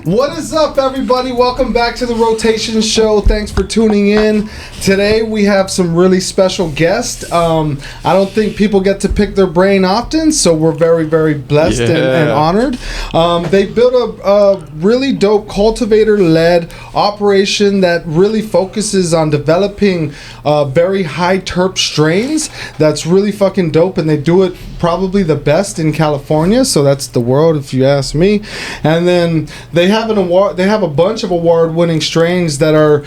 What is up, everybody? Welcome back to the Rotation Show. Thanks for tuning in. Today we have some really special guests. I don't think people get to pick their brain often, so we're very, very blessed and honored. They built a really dope cultivator-led operation that really focuses on developing very high terp strains. That's really fucking dope, and they do it probably the best in California, so that's the world if you ask me. And then they have an award. They have a bunch of award-winning strains that are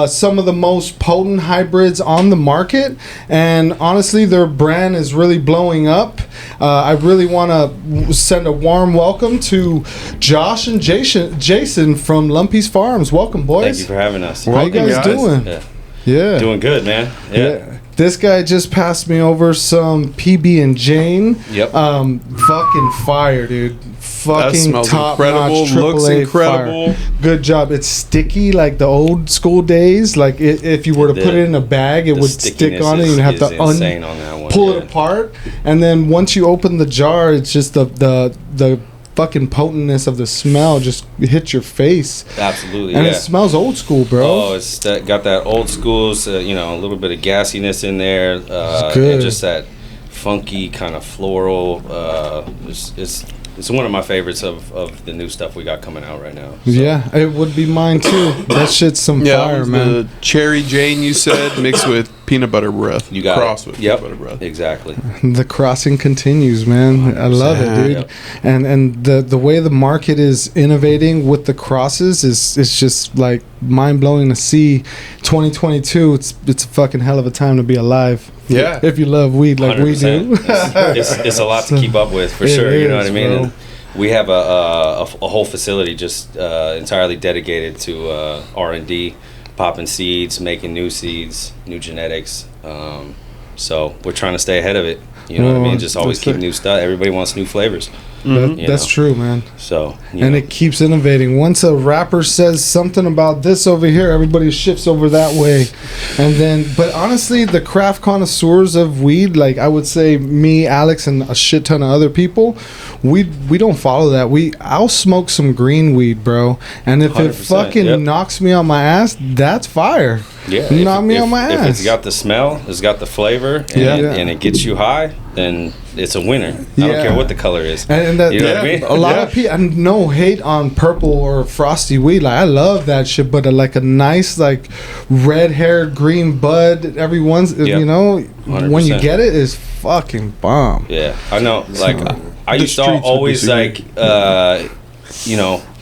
some of the most potent hybrids on the market, and honestly their brand is really blowing up. I really want to send a warm welcome to Josh and Jayson from Lumpys Farms. Welcome, boys. Thank you for having us. How you guys doing? Yeah, doing good, man. Yeah. This guy just passed me over some PB and Jane. Yep. Fucking fire, dude. Fucking top notch, looks incredible. Fire. Good job. It's sticky like the old school days. Like if you were to put it in a bag, it would stick on it. You'd have to pull it apart. And then once you open the jar, it's just the fucking potentness of the smell just hits your face. Absolutely, and it smells old school, bro. Oh, it's got that old school, a little bit of gassiness in there. It's good. And just that funky kind of floral. It's one of my favorites of the new stuff we got coming out right now. So. Yeah, it would be mine too. That shit's some fire, man. The cherry Jane you said mixed with peanut butter breath. You got cross it. With peanut butter breath. Exactly. The crossing continues, man. 100%. I love it, dude. Yep. And the way the market is innovating with the crosses is just like mind blowing to see. 2022, it's a fucking hell of a time to be alive. Yeah, if you love weed like 100%. We do. it's a lot to keep up with, for sure. You know what I mean? Bro. And we have a whole facility just entirely dedicated to R&D, popping seeds, making new seeds, new genetics. So we're trying to stay ahead of it. You know what I mean? Just always keep new stuff. Everybody wants new flavors. That's true, man. So it keeps innovating. Once a rapper says something about this over here, everybody shifts over that way. And then, but honestly, the craft connoisseurs of weed, like I would say, me, Alex, and a shit ton of other people, we don't follow that. I'll smoke some green weed, bro. And if it fucking knocks me on my ass, that's fire. Yeah, knock me on my ass. If it's got the smell, it's got the flavor, and it gets you high, then it's a winner. I don't care what the color is. And that, you know what I mean? A lot of people, no hate on purple or frosty weed. Like I love that shit, but like a nice like red-haired green bud every once, you know, 100%. When you get it, is fucking bomb. Yeah, I know. Like I used to always like,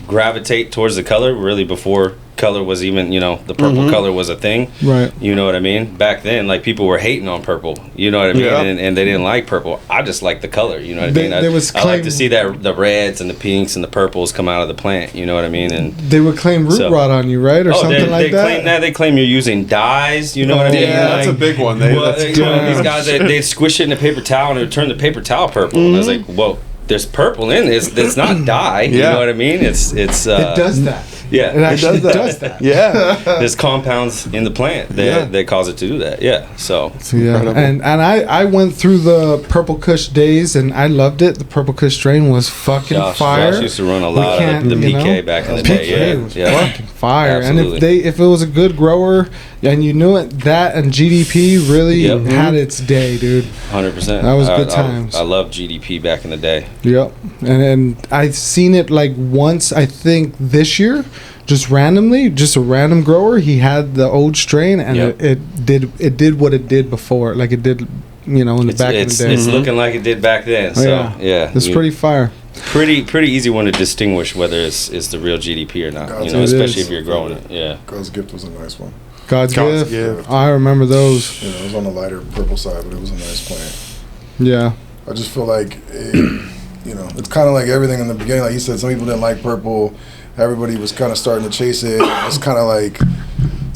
gravitate towards the color really before color was even, the purple color was a thing. Right. You know what I mean? Back then, like, people were hating on purple. You know what I mean? And they didn't like purple. I just like the color. You know what I mean? I like to see that the reds and the pinks and the purples come out of the plant. You know what I mean? And they would claim root rot on you, right? Or something like that? They claim you're using dyes. You know what I mean? Yeah, that's a big one. These guys, they squish it in a paper towel and it would turn the paper towel purple. And I was like, whoa. There's purple in this. It's not dye. You know what I mean? It does that. Yeah, it actually does that. Yeah, there's compounds in the plant that cause it to do that. Yeah, so and I went through the Purple Kush days and I loved it. The Purple Kush strain was fucking fire. Josh used to run a lot of the PK back in the day. PK was fucking fire. Absolutely. And if it was a good grower and you knew it, that and GDP really had its day, dude. 100%. That was good times. I loved GDP back in the day. Yep, and I've seen it like once. I think this year. Just randomly, just a random grower. He had the old strain, and it did what it did before, like it did, in the back of the day. It's looking like it did back then. So it's pretty fire. Pretty easy one to distinguish whether it's the real GDP or not. Especially if you're growing it. Yeah. God's gift was a nice one. God's gift. I remember those. It was on the lighter purple side, but it was a nice plant. Yeah. I just feel like, it's kind of like everything in the beginning. Like you said, some people didn't like purple. Everybody was kind of starting to chase it. It's kind of like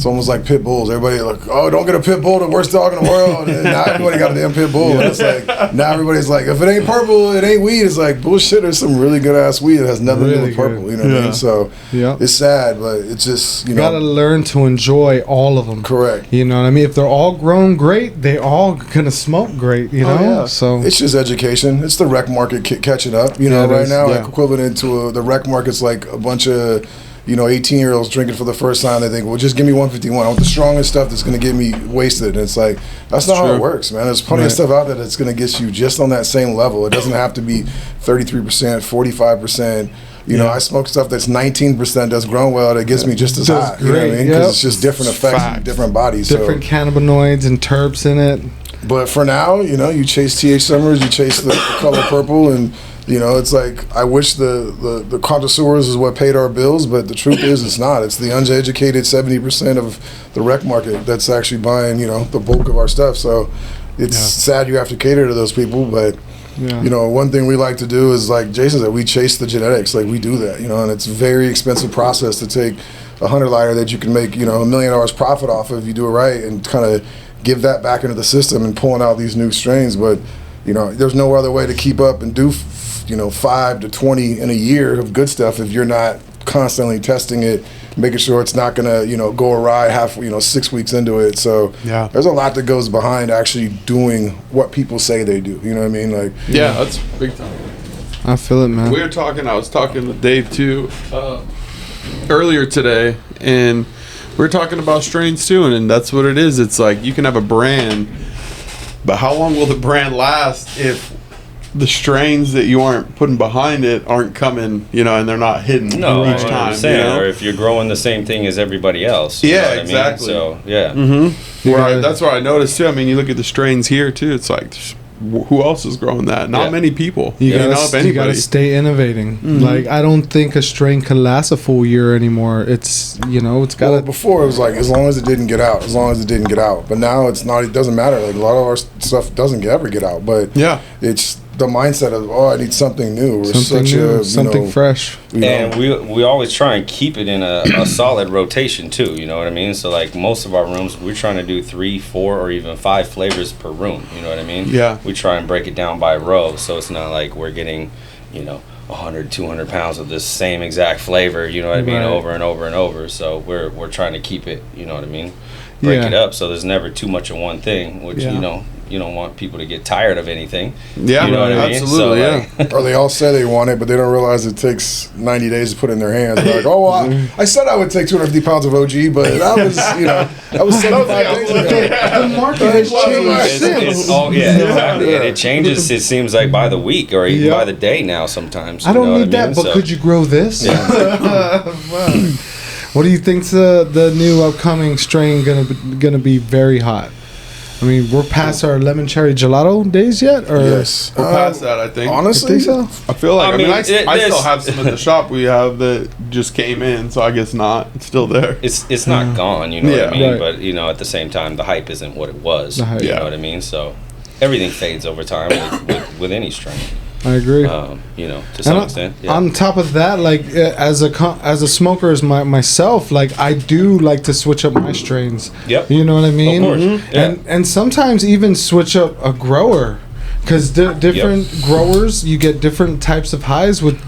It's almost like pit bulls. Everybody like, oh, don't get a pit bull, the worst dog in the world. And now everybody got a damn pit bull. And it's like, now everybody's like, if it ain't purple, it ain't weed. It's like, bullshit, there's some really good ass weed that has nothing to do with purple. You know what I mean? So it's sad, but it's just, you gotta learn to enjoy all of them. Correct. You know what I mean? If they're all grown great, they all gonna smoke great, you know? So it's just education. It's the rec market catching up. You know, right now, like equivalent to the rec market's like a bunch of 18-year-olds drinking for the first time. They think, well, just give me 151. I want the strongest stuff that's going to get me wasted. And it's like, that's not how it works, man. There's plenty of stuff out there that's going to get you just on that same level. It doesn't have to be 33%, 45%. You know, I smoke stuff that's 19% that's grown well that gets me just as high. You know what I mean? Because it's just different effects in different bodies. Different cannabinoids and terps in it. But for now, you chase TH Summers, you chase the color purple, and it's like, I wish the connoisseurs is what paid our bills, but the truth is it's not. It's the uneducated 70% of the rec market that's actually buying, the bulk of our stuff. So it's sad you have to cater to those people, but one thing we like to do is, like Jayson said, we chase the genetics. Like, we do that, and it's a very expensive process to take a 100 lighter that you can make, $1 million profit off of if you do it right, and kind of give that back into the system and pulling out these new strains. But there's no other way to keep up and do 5 to 20 in a year of good stuff if you're not constantly testing it, making sure it's not gonna go awry 6 weeks into it. So there's a lot that goes behind actually doing what people say they do. You know what I mean? Like, that's big time. I feel it, man. I was talking to Dave too earlier today, and we're talking about strains too, and that's what it is. It's like, you can have a brand, but how long will the brand last if the strains that you aren't putting behind it aren't coming, and they're not hidden each time. Or if you're growing the same thing as everybody else. Exactly. I mean? So, that's what I noticed too. I mean, you look at the strains here too. It's like, who else is growing that? Not many people. You gotta stay innovating. Like, I don't think a strain can last a full year anymore. It's it's got. Well, before it was like, as long as it didn't get out, But now it's not. It doesn't matter. Like, a lot of our stuff doesn't ever get out. But it's the mindset of, I need something new, or something fresh. And we always try and keep it in a solid rotation too. You know what I mean? So, like, most of our rooms, we're trying to do 3, 4, or even 5 flavors per room. You know what I mean? Yeah. We try and break it down by row, so it's not like we're getting 100, 200 pounds of this same exact flavor. You know what I mean? Over and over and over. So we're trying to keep it. You know what I mean? Break it up so there's never too much of one thing, which you don't want people to get tired of anything. Yeah, you know what I mean? Absolutely. So, or they all say they want it, but they don't realize it takes 90 days to put in their hands. They're like, I said I would take 250 pounds of OG, but that was 75 days ago. The market has changed. Exactly. And it changes, it seems like, by the week or even by the day now sometimes. I don't need that, but could you grow this? What do you think's the new upcoming strain gonna be very hot? I mean, we're past our lemon cherry gelato days yet, or yes, we're past that. I think. Honestly, I think so. I feel like I still have some at the shop we have that just came in, so I guess not. It's still there. It's not gone, you know what I mean? Right. But at the same time, the hype isn't what it was. You know what I mean? So everything fades over time with any strain. I agree. To some extent. Yeah. On top of that, like, as a smoker as myself, like, I do like to switch up my strains. Yep. You know what I mean? Of course. Yeah. And sometimes even switch up a grower, because different growers, you get different types of highs with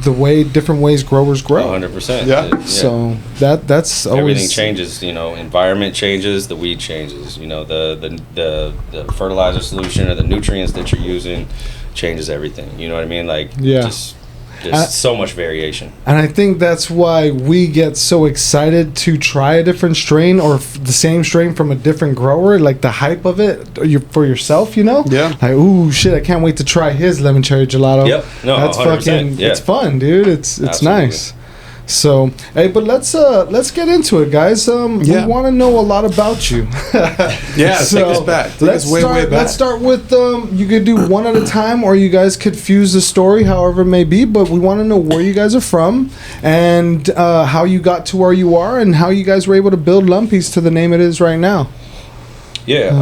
different ways growers grow. 100%. Yeah. So that's always, everything changes. Environment changes, the weed changes. The fertilizer solution or the nutrients that you're using changes everything. You know what I mean? Like, just there's so much variation. And I think that's why we get so excited to try a different strain or the same strain from a different grower. Like, the hype of it for yourself, Yeah. Like, ooh, shit, I can't wait to try his lemon cherry gelato. Yep. No, that's 100%. fucking. Yeah. It's fun, dude. It's Absolutely. nice. So, hey, but let's get into it, guys. We want to know a lot about you. Take us back. Let's start with you could do one at a time, or you guys could fuse the story, however it may be. But we want to know where you guys are from, and how you got to where you are, and how you guys were able to build Lumpys to the name it is right now. Yeah,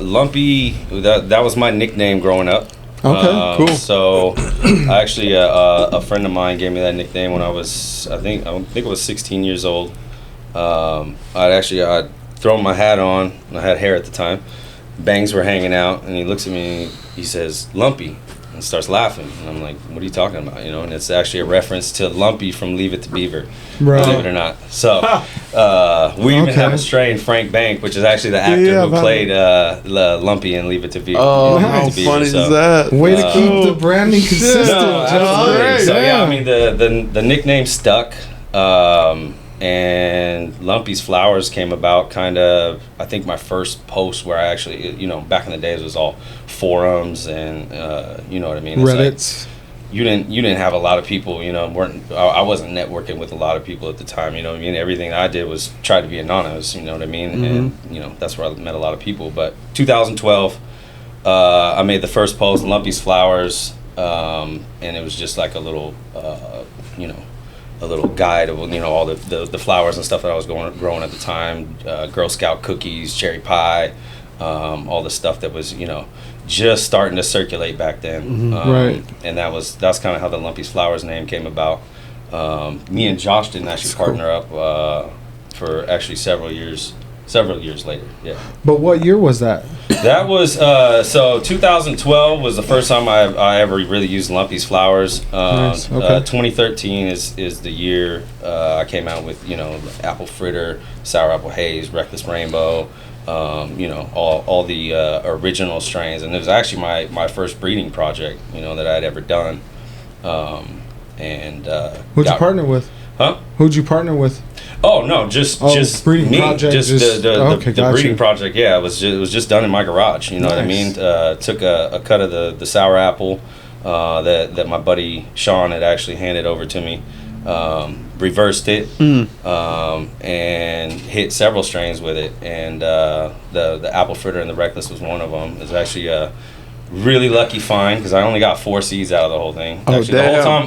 Lumpy. That was my nickname growing up. Okay, cool. So, actually, a friend of mine gave me that nickname when I think it was 16 years old. I'd thrown my hat on. I had hair at the time. Bangs were hanging out, and he looks at me and he says, "Lumpy," and starts laughing. And I'm like, "What are you talking about?" You know, and it's actually a reference to Lumpy from Leave It to Beaver, believe it or not. So we even have a strain, Frank Bank, which is actually the actor who played Lumpy in Leave It to Beaver. Oh, how funny is that? Way to keep the branding consistent. No, absolutely. So yeah, I mean the nickname stuck. And Lumpys Flowers came about kind of, I think my first post where I actually, you know, back in the days it was all forums and, you know what I mean? It's Reddits. Like, you didn't have a lot of people, you know, I wasn't networking with a lot of people at the time, you know what I mean? Everything I did was try to be anonymous, you know what I mean? Mm-hmm. And, you know, that's where I met a lot of people. But 2012, I made the first post, Lumpys Flowers, and it was just like a little, you know, a little guide of, you know, all the flowers and stuff that I was growing at the time, Girl Scout cookies, cherry pie, all the stuff that was, you know, just starting to circulate back then. Right. And that's kind of how the Lumpys Flowers name came about. Me and Josh didn't actually partner up for actually several years later. Yeah. But what year was that? That was so 2012 was the first time I ever really used Lumpys Flowers. Nice. Okay. 2013 is the year I came out with, you know, apple fritter, sour apple haze, reckless rainbow, you know, all the original strains, and it was actually my first breeding project, you know, that I'd ever done. Who'd you partner with? Huh? Who'd you partner with? Oh no, just breeding me, project, just the breeding project. Yeah, it was just done in my garage. You know what I mean? Took a cut of the sour apple that my buddy Sean had actually handed over to me. Reversed it and hit several strains with it, and the apple fritter and the reckless was one of them. It was actually a really lucky find because I only got 4 seeds out of the whole thing. Actually,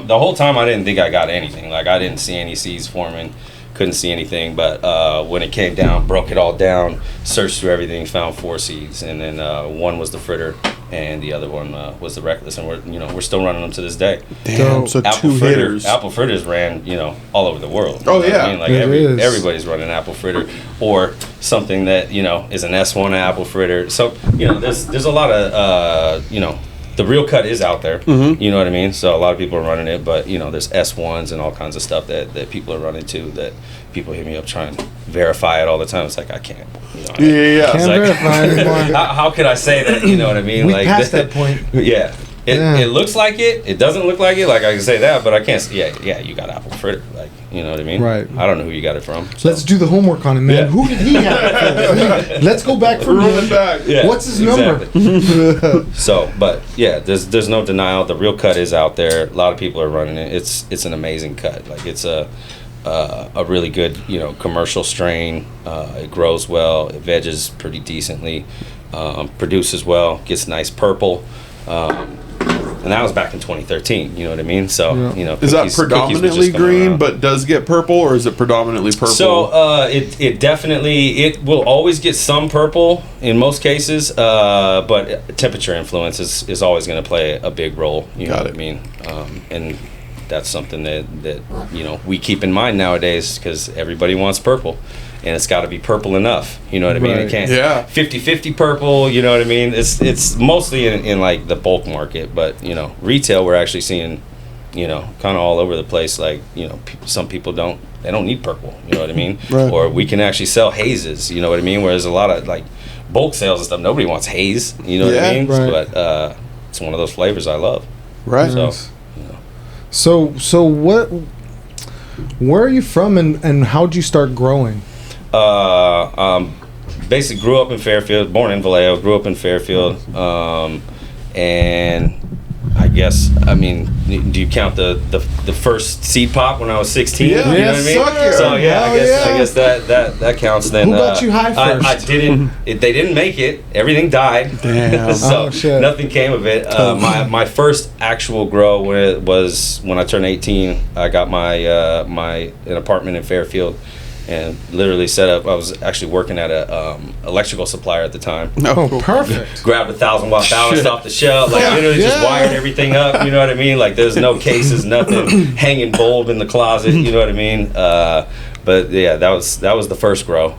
the whole time I didn't think I got anything. Like I didn't see any seeds forming. Couldn't see anything, but when it came down, broke it all down, searched through everything, found 4 seeds, and then one was the fritter, and the other one was the reckless, and we're still running them to this day. Damn, so apple 2 hitters. Apple fritters ran, you know, all over the world. Oh You know yeah, what I mean? Like everybody's running apple fritter, or something that, you know, is an S1 apple fritter. So, you know, there's a lot of you know, the real cut is out there. Mm-hmm. You know what I mean? So a lot of people are running it, but, you know, there's S1s and all kinds of stuff that people are running too, that people hit me up trying to verify it all the time. It's like, I can't. You know, Yeah. Can't verify anymore. how could I say that? You know what I mean? We like passed that point. Yeah. It looks like it. It doesn't look like it. Like I can say that, but I can't say, yeah, you got apple fritter. Like, you know what I mean? Right. I don't know who you got it from. So. Let's do the homework on it, man. Yeah. Who did he have it from? Let's go back from him. Yeah, What's his number? So, but yeah, there's no denial. The real cut is out there. A lot of people are running it. It's an amazing cut. Like it's a really good, you know, commercial strain. It grows well. It veges pretty decently. Produces well. Gets nice purple. And that was back in 2013. You know what I mean? So you know, is that predominantly green, but does get purple, or is it predominantly purple? So it definitely will always get some purple in most cases, but temperature influence is always going to play a big role. You know what I mean? And that's something that you know, we keep in mind nowadays, because everybody wants purple, and it's got to be purple enough. You know what I mean? It can't 50-50 purple. You know what I mean? It's mostly in like the bulk market, but you know, retail we're actually seeing, you know, kind of all over the place. Like, you know, some people don't need purple. You know what I mean? Right. Or we can actually sell hazes. You know what I mean? Whereas a lot of like bulk sales and stuff, nobody wants haze. You know what I mean? Right. But it's one of those flavors I love. Right. So. Nice. So what? Where are you from, and how'd you start growing? Basically grew up in Fairfield, born in Vallejo, grew up in Fairfield, and I guess, I mean, do you count the first seed pop when I was 16? Yeah, you know what I mean? sucker. So yeah, I Hell guess that counts. Then Who got you high first? I didn't. They didn't make it. Everything died. Damn. So Oh, shit. nothing came of it. My first actual grow was when I turned 18. I got an apartment in Fairfield, and literally set up. I was actually working at a electrical supplier at the time. Oh, perfect. Grabbed a 1,000-watt ballast off the shelf, like literally just wired everything up. You know what I mean? Like there's no cases, nothing, hanging bulb in the closet. You know what I mean? But But yeah, that was the first grow.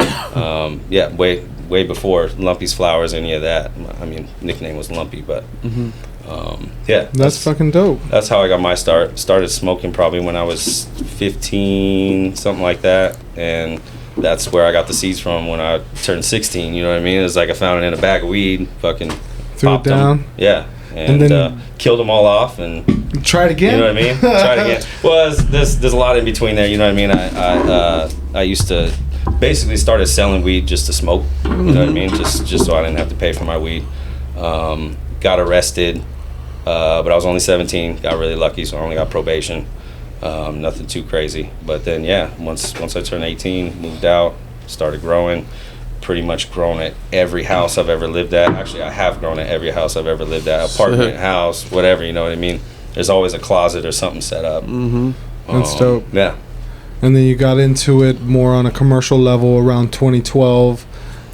Yeah, way before Lumpys Flowers, any of that. I mean, nickname was Lumpy, but yeah, That's fucking dope. that's how I got my start. Started smoking probably when I was 15, something like that, and that's where I got the seeds from when I turned 16. You know what I mean? It was like I found it in a bag of weed, fucking Threw it popped 'em. down. Yeah, and then- killed them all off, and Try it again. you know what I mean? Try it again. Well, there's a lot in between there. You know what I mean? I used to basically started selling weed just to smoke. You know what I mean? Just so I didn't have to pay for my weed. Got arrested, but I was only 17. Got really lucky, so I only got probation. Nothing too crazy. But then yeah, once I turned 18, moved out, started growing. Pretty much grown at every house I've ever lived at. Actually, I have grown at every house I've ever lived at. Apartment, house, whatever, you know what I mean? There's always a closet or something set up. That's dope. Yeah. And then you got into it more on a commercial level around 2012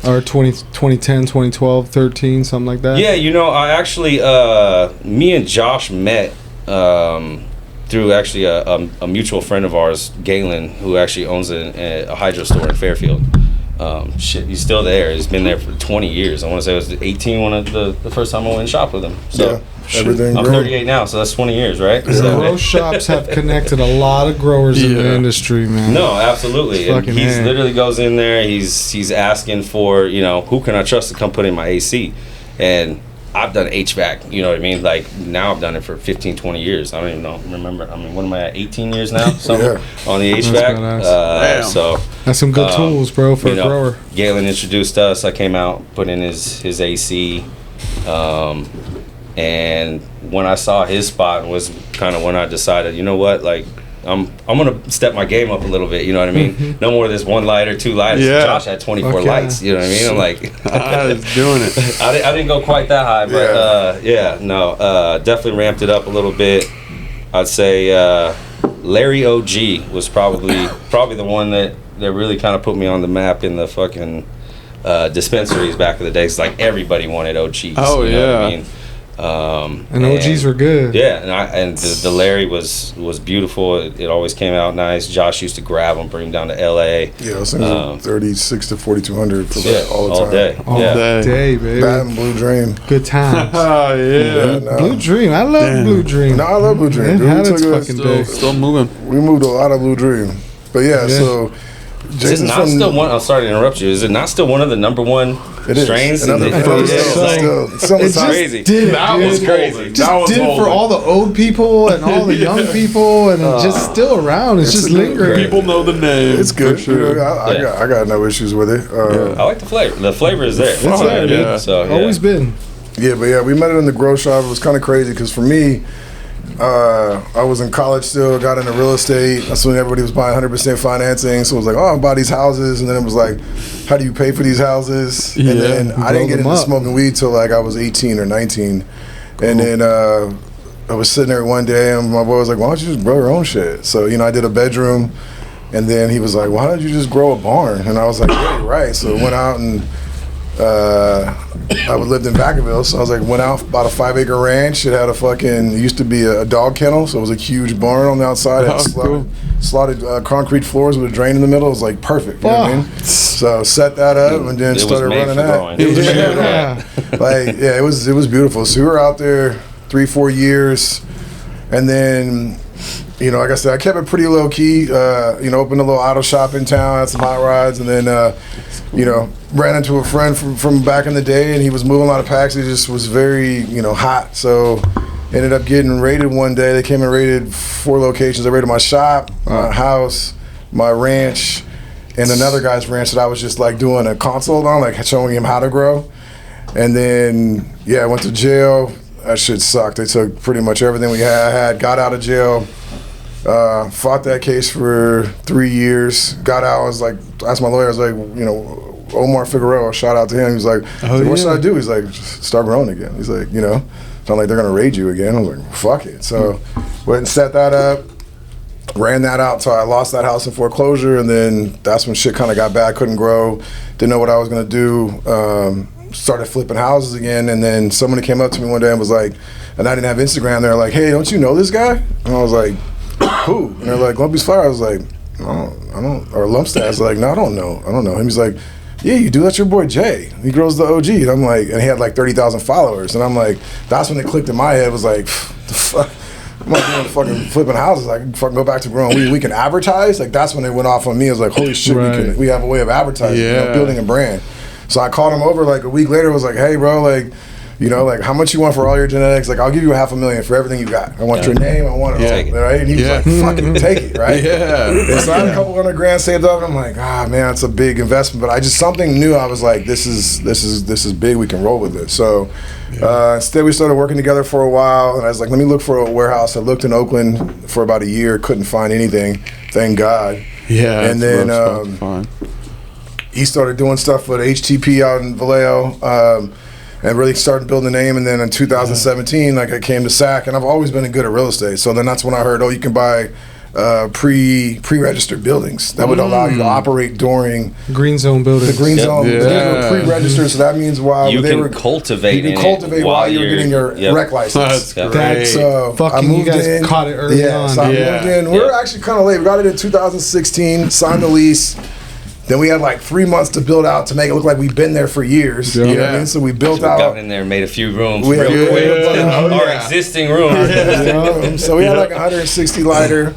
or 2010, 2012, 13, something like that. Yeah, you know, I actually, me and Josh met through actually a mutual friend of ours, Galen, who actually owns a hydro store in Fairfield. He's still there. He's been there for 20 years. I want to say it was 18 when the first time I went and shopped with him. So everything. I'm 38 now, so that's 20 years, right? The So, grow shops have connected a lot of growers in the industry, man. no, absolutely. And Fucking he's A. literally goes in there. He's asking for, you know, who can I trust to come put in my AC, and I've done HVAC. You know what I mean? Like now I've done it for 15, 20 years. I don't even remember. I mean, what am I at? 18 years now? Something on the HVAC. badass. So That's some good tools, bro, for a grower. Galen introduced us. I came out, put in his AC, and when I saw his spot was kind of when I decided, you know what, like I'm gonna step my game up a little bit. You know what I mean? No more of this one light or two lights. Yeah. Josh had 24 lights. You know what I mean? I'm like, I was doing it. I didn't go quite that high, but definitely ramped it up a little bit. I'd say Larry OG was probably the one that really kind of put me on the map in the fucking dispensaries back in the days. Like everybody wanted OGs. Oh, you know what I yeah. mean? And OGs were good. Yeah, and the Larry was beautiful. It always came out nice. Josh used to grab them, bring them down to LA. Yeah, those things are 36 to 4200 for Yeah, all the all time. day. All Yeah. day, baby. Bat and Blue Dream. Good times. Oh yeah. Blue Dream. I love Blue Dream. No, I love Blue Dream. It Dude. had its We took fucking Still, day. still moving. we moved a lot of Blue Dream. But yeah. So Is it Jason's not from still one? I'm sorry to interrupt you. Is it not still one of the number one It is. strains? Another in the- first Yeah, still- like- still- It summertime. just crazy. did it, That dude. was crazy. Just That was did it for holding. all the old people and all the young people, and it's just still around. It's just a good- lingering. People know the name. It's good. For sure. You know, I got no issues with it. I like the flavor. The flavor is there. It's there, dude. yeah. So, yeah. Always been. Yeah, but yeah, we met it in the grow shop. It was kind of crazy because for me, I was in college still, got into real estate. That's when everybody was buying 100% financing. So it was like, oh, I'll buy these houses. And then it was like, how do you pay for these houses? Yeah, And then I didn't get them into up. smoking weed till like I was 18 or 19. And then I was sitting there one day and my boy was like, why don't you just grow your own shit? So, you know, I did a bedroom. And then he was like, why don't you just grow a barn? And I was like, yeah, you're right. So I went out and I lived in Vacaville, so I was like, went out, bought a 5-acre ranch. It had it used to be a dog kennel, so it was a huge barn on the outside. It had cool. slotted concrete floors with a drain in the middle. It was like perfect, you know what I mean? So set that up and then It was started made running for that. growing. It was made for growing. Yeah. Like, yeah, it was beautiful. So we were out there 3-4 years, and then, you know, like I said, I kept it pretty low key. You know, opened a little auto shop in town, had some hot rods, and then, you know, ran into a friend from back in the day, and he was moving a lot of packs. He just was very, you know, hot. So ended up getting raided one day. They came and raided 4 locations. They raided my shop, my house, my ranch, and another guy's ranch that I was just like doing a consult on, like showing him how to grow. And then, yeah, I went to jail. That shit sucked. They took pretty much everything we had, got out of jail. Fought that case for 3 years. Got out. I was like, asked my lawyer. I was like, you know, Omar Figueroa. Shout out to him. He was like, what should I do? He's like, just start growing again. He's like, you know, it's not like they're gonna raid you again. I was like, fuck it. So went and set that up. Ran that out until I lost that house in foreclosure, and then that's when shit kind of got bad. Couldn't grow. Didn't know what I was gonna do. Started flipping houses again, and then someone came up to me one day and was like, and I didn't have Instagram. They're like, hey, don't you know this guy? And I was like, who? And they're like, Lumpys Flowers. I was like, I don't, or Lumpstad's like, no, I don't know him. He's like, yeah, you do. That's your boy Jay. He grows the OG. And I'm like, and he had like 30,000 followers. And I'm like, that's when it clicked in my head. Was like, the fuck. I'm like doing fucking flipping houses. I can fucking go back to growing weed. We can advertise. Like that's when it went off on me. I was like, holy shit, we have a way of advertising, building a brand. So I called him over like a week later. Was like, hey, bro, like, like how much you want for all your genetics? Like I'll give you $500,000 for everything you got. I want your name. I want it all, right? And he was like, fucking take it, right? And so I had a couple $100,000 saved up. And I'm like, man, it's a big investment. But I just something new. I was like, this is big. We can roll with it. So instead, we started working together for a while. And I was like, let me look for a warehouse. I looked in Oakland for about a year. Couldn't find anything. Thank God. Yeah. And then he started doing stuff with HTP out in Vallejo. And really started building a name. And then in 2017, like I came to SAC, and I've always been good at real estate. So then that's when I heard, you can buy pre-registered buildings that would allow you to operate during green zone buildings. The green zone, they were pre-registered, so that means while you they can were cultivate, you can cultivate while you're getting your rec license. That's great. So fucking I moved you guys in. caught it early on. So I moved in. We were actually kind of late. We got it in 2016. Signed the lease. Then we had like 3 months to build out to make it look like we've been there for years. You know what I mean? So we built out. Got in there, made a few rooms We had- real quick. Yeah. Our existing room. So we had like 160 lighter.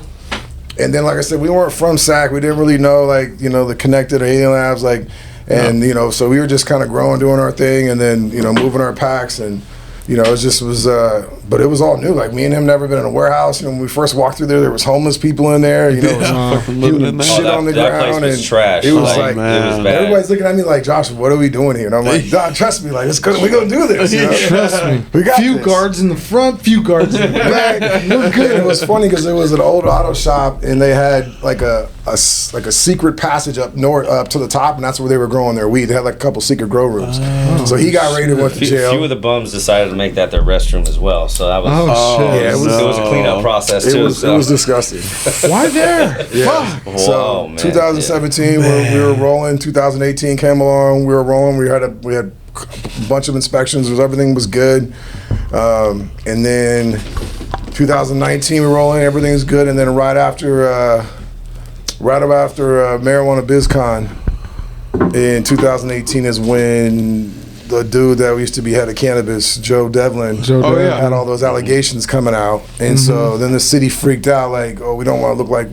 And then, like I said, we weren't from SAC. We didn't really know, like, the connected or Alien Labs, like, and, so we were just kind of growing, doing our thing, and then, moving our packs. And, but it was all new. Like, me and him never been in a warehouse. When we first walked through there was homeless people in there. It was living in there. shit on the that ground. place was and trash. It was it like, was bad. everybody's looking at me like, Josh, what are we doing here? And I'm like, Don, trust me, like, we're going to do this. Trust me. We got few this. guards in the front, few guards in the back. We're good. It was funny because it was an old auto shop, and they had like a secret passage up to the top, and that's where they were growing their weed. They had like a couple secret grow rooms. So he got raided, went to jail. A few of the bums decided to make that their restroom as well. So that was shit. Yeah, it was a cleanup process It too. was disgusting. Why there? Yeah. Fuck. So man. 2017, we were rolling. 2018 came along. We were rolling. We had a bunch of inspections. Everything was good. And then 2019 we were rolling. Everything was good. And then right after Marijuana BizCon in 2018 is when the dude that used to be head of cannabis, Joe Devlin, had all those allegations coming out. And so then the city freaked out, like, we don't want to look like,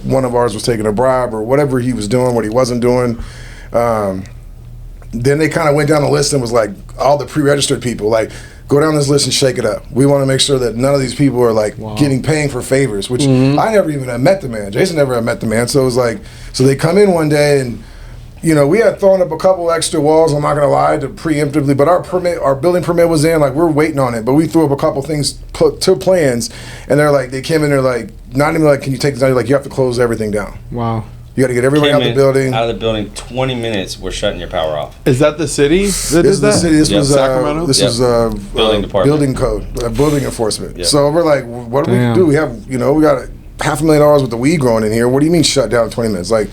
one of ours was taking a bribe or whatever he was doing, what he wasn't doing. Then they kind of went down the list and was like, all the pre-registered people, like, go down this list and shake it up. We want to make sure that none of these people are like paying for favors, which I never even had met the man. Jayson never had met the man. So it was like, so they come in one day and, we had thrown up a couple extra walls, I'm not gonna lie, to preemptively, but our building permit was in, like we're waiting on it, but we threw up a couple things, put two plans, and they're like, they came in, they're like, not even like, can you take this down? Like, you have to close everything down. Wow. You got to get everybody out the building. Out of the building, 20 minutes, we're shutting your power off. Is that the city that did This that? is the city. This was Sacramento. This was building department, building code, building enforcement. Yep. So we're like, what do we do? We have, we got $500,000 with the weed growing in here. What do you mean shut down in 20 minutes? Like,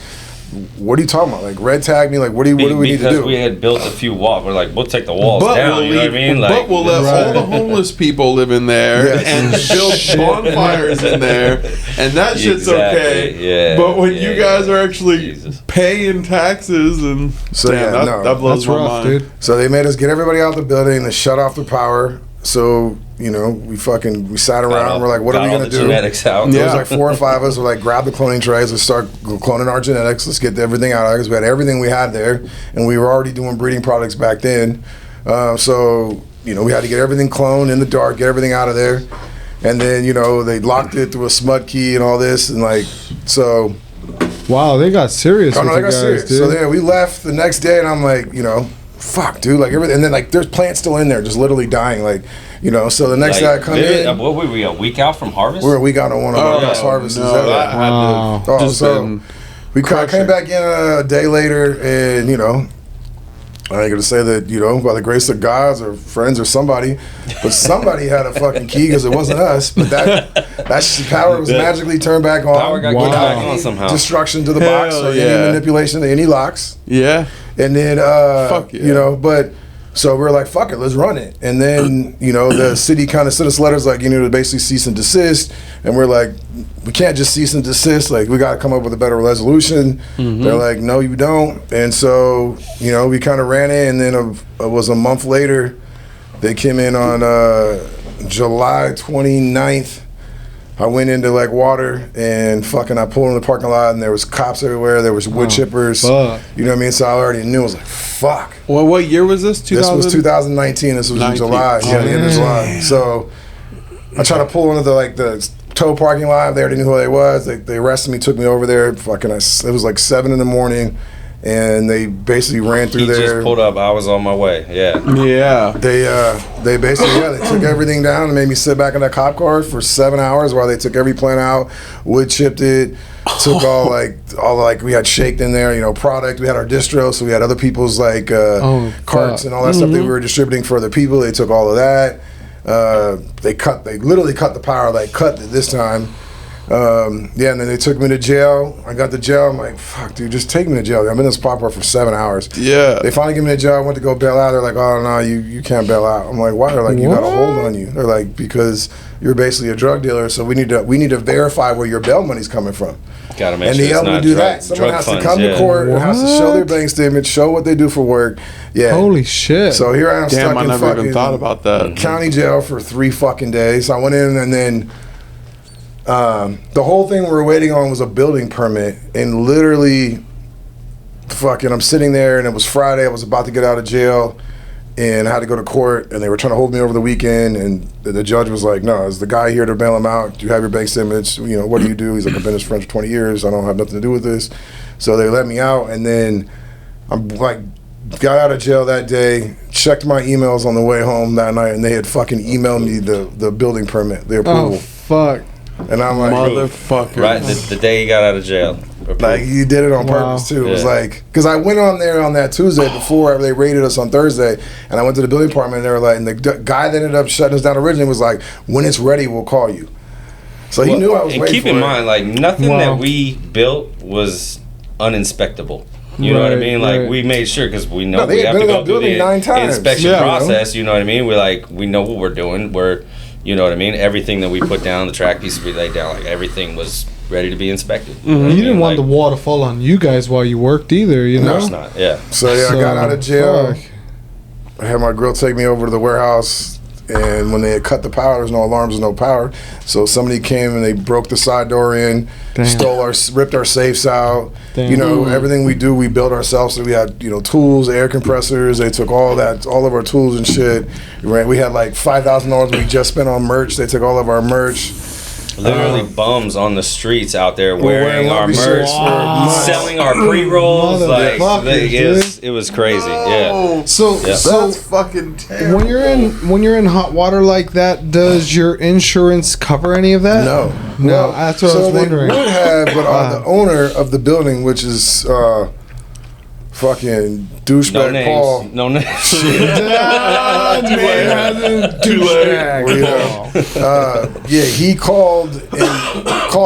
what are you talking about? Like, red tag me? Like, what do we need to do? Because we had built a few walls. We're like, we'll take the walls down. You know what I mean? Like, but we'll let all the homeless people live in there and build bonfires in there, and that shit's okay. Yeah. But when you guys are actually paying taxes, and So that blows That's my rough, mind. dude. So they made us get everybody out the building and shut off the power. So, we sat around. We're like, what are we going to do? Genetics out. There was like 4 or 5 of us. We're like, grab the cloning trays. Let's start cloning our genetics. Let's get everything out. Because we had everything we had there. And we were already doing breeding products back then. So, we had to get everything cloned in the dark, get everything out of there. And then, they locked it through a smut key and all this. And like, so. Wow, they got serious. Oh, no, with they you got guys, serious. dude. So then we left the next day, and I'm like, fuck, dude, like everything. And then like there's plants still in there, just literally dying, like, So the next day I come in. What were we, a week out from harvest? We're a week out on one of our best harvests. Wow. We came back in a day later, and I ain't gonna say that by the grace of God or friends or somebody, but somebody had a fucking key because it wasn't us. But that power was magically turned back on. Power got without back any on somehow. destruction to the box or any manipulation to any locks. Yeah. And then Fuck yeah. but So we were like, fuck it, let's run it. And then, you know, the city kind of sent us letters like, you know, to basically cease and desist. And we're like, we can't just cease and desist. Like, we got to come up with a better resolution. They're like, no, you don't. And so, you know, we kind of ran it. And then it was a month later, they came in on July 29th. I went into like water and fucking I pulled in the parking lot and there was cops everywhere. There was wood chippers. Fuck. You know what I mean? So I already knew. I was like, fuck. Well, what year was this? This was 2019. This was in July. Yeah, the end of July. So I tried to pull into the tow parking lot. They already knew who they was. They arrested me, took me over there. Fucking, it was like 7 a.m. And they basically ran through there. He just pulled up. I was on my way. Yeah. Yeah. They basically they took everything down and made me sit back in that cop car for 7 hours while they took every plant out, wood chipped it, took all we had shaked in there, you know, product. We had our distro, so we had other people's carts and all that stuff that we were distributing for other people. They took all of that. They literally cut the power, cut it this time. And then they took me to jail. I got to jail. I'm like, fuck, dude, just take me to jail. I've been in this pop bar for 7 hours. Yeah. They finally get me to jail. I went to go bail out. They're like, oh, no, you can't bail out. I'm like, why? They're like, you got a hold on you. They're like, because you're basically a drug dealer, so we need to verify where your bail money's coming from. Gotta make and sure they it's help me not do drug, that. Someone has funds, to come to court and has to show their bank statement, show what they do for work. Yeah. Holy shit. So here I am stuck I in never fucking even thought about that. county jail for 3 fucking days. So I went in and then the whole thing we were waiting on was a building permit, and literally fucking I'm sitting there and it was Friday. I was about to get out of jail and I had to go to court and they were trying to hold me over the weekend, and the judge was like, no, is the guy here to bail him out? Do you have your bank statements? You know, what do you do? He's like, I've been his friend for 20 years. I don't have nothing to do with this. So they let me out, and then I'm like, got out of jail that day, checked my emails on the way home that night, and they had fucking emailed me the building permit, the approval. Oh, fuck. And I'm like, motherfucker. Right, the day he got out of jail. like, you did it on purpose too. It was like, because I went on there on that Tuesday before they raided us on Thursday, and I went to the building department and they were like, and the guy that ended up shutting us down originally was like, when it's ready, we'll call you. So he knew I was waiting for it. And keep in mind, like, nothing that we built was uninspectable. You know what I mean? Like, we made sure, because we know we have to go through the 9 times. inspection process. You know what I mean? We know what we're doing. You know what I mean? Everything that we put down, the track pieces we laid down, like, everything was ready to be inspected. You know what I You mean? didn't want the wall to fall on you guys while you worked either, you know? Of course not, yeah. So I got out of jail. Fuck. I had my girl take me over to the warehouse, and when they had cut the power, there's no alarms, no power. So somebody came and they broke the side door in, ripped our safes out. Damn. You know, everything we do, we build ourselves. So we had, you know, tools, air compressors. They took all of our tools and shit. We had like $5,000 we just spent on merch. They took all of our merch. Literally bums on the streets out there wearing our Lumpy merch, shirts. selling our pre-rolls. Like, Motherfuckers, it was crazy. Yeah. So That's fucking terrible. when you're in hot water like that, does your insurance cover any of that? No. That's what I was wondering. They would have, but the owner of the building, which is fucking douchebag No names. Paul. No names. He called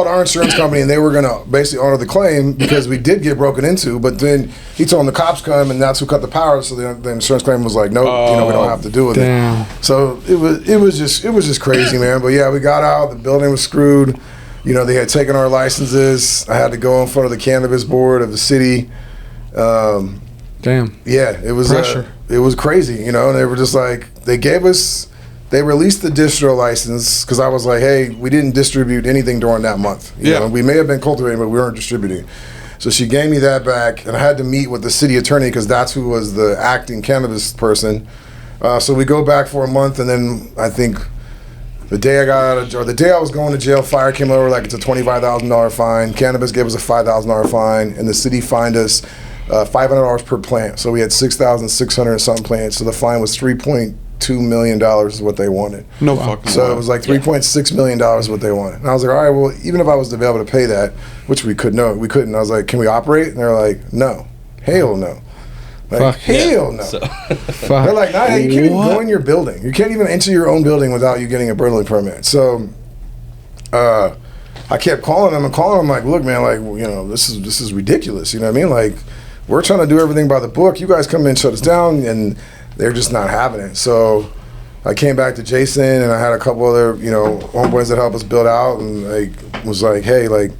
our insurance company, and they were gonna basically honor the claim because we did get broken into. But then he told them the cops come, and that's who cut the power. So the insurance claim was like, nope, we don't have to do with it. So it was just crazy, man. But yeah, we got out. The building was screwed. You know, they had taken our licenses. I had to go in front of the cannabis board of the city. Damn. Yeah, it was Pressure. It was crazy, you know. And they were just like, they released the distro license because I was like, hey, we didn't distribute anything during that month. You know? We may have been cultivating, but we weren't distributing. So she gave me that back, and I had to meet with the city attorney because that's who was the acting cannabis person. So we go back for a month, and then I think the day I was going to jail, fire came over like it's a $25,000 fine. Cannabis gave us a $5,000 fine, and the city fined us $500 per plant. So we had 6,600 and something plants. So the fine was $3.2 million is what they wanted. No fucking So it was like $3.6 million is what they wanted. And I was like, all right, well, even if I was to be able to pay that, which we couldn't. I was like, can we operate? And they're like, no. Hell no. Like, hell no. They're like, nah, you can't even go in your building. You can't even enter your own building without you getting a building permit. So I kept calling them like, look, man, like, you know, this is ridiculous. You know what I mean? Like, we're trying to do everything by the book. You guys come in and shut us down, and they're just not having it. So I came back to Jayson, and I had a couple other, homeboys that helped us build out, and was like, hey, like,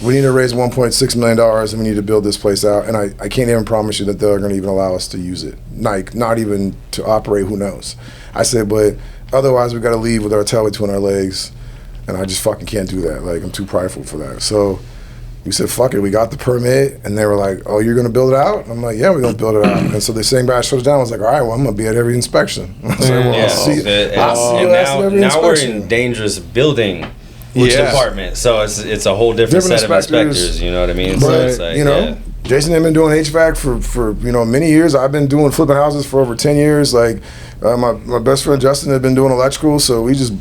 we need to raise $1.6 million, and we need to build this place out. And I can't even promise you that they're going to even allow us to use it. Like, not even to operate, who knows. I said, but otherwise we got to leave with our tail between our legs, and I just fucking can't do that. Like, I'm too prideful for that. So we said, fuck it. We got the permit, and they were like, oh, you're going to build it out? And I'm like, yeah, we're going to build it out. And so the same guy shut us down. I was like, all right, well, I'm going to be at every inspection. I was like, well, now we're in dangerous building department. So it's a whole different set of inspectors, you know what I mean? But, so it's like, Jayson had been doing HVAC for many years. I've been doing flipping houses for over 10 years. Like, my best friend Justin had been doing electrical, so we just...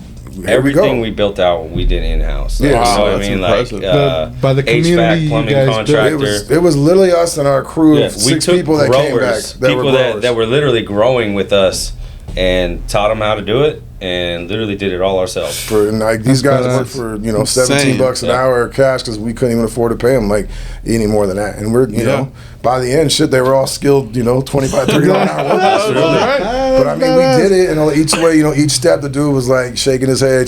Everything we built out, we did in-house. Yeah, you know what I mean? Impressive. Like, by the community, HVAC, plumbing you guys contractor. It was literally us and our crew of we 6 took people that came back. People that were literally growing with us and taught them how to do it and literally did it all ourselves. These guys worked for $17 an hour cash because we couldn't even afford to pay them like any more than that. And we're by the end, they were all skilled, $25, $30 an hour workers. But I mean, we did it, and each way, each step the dude was like shaking his head,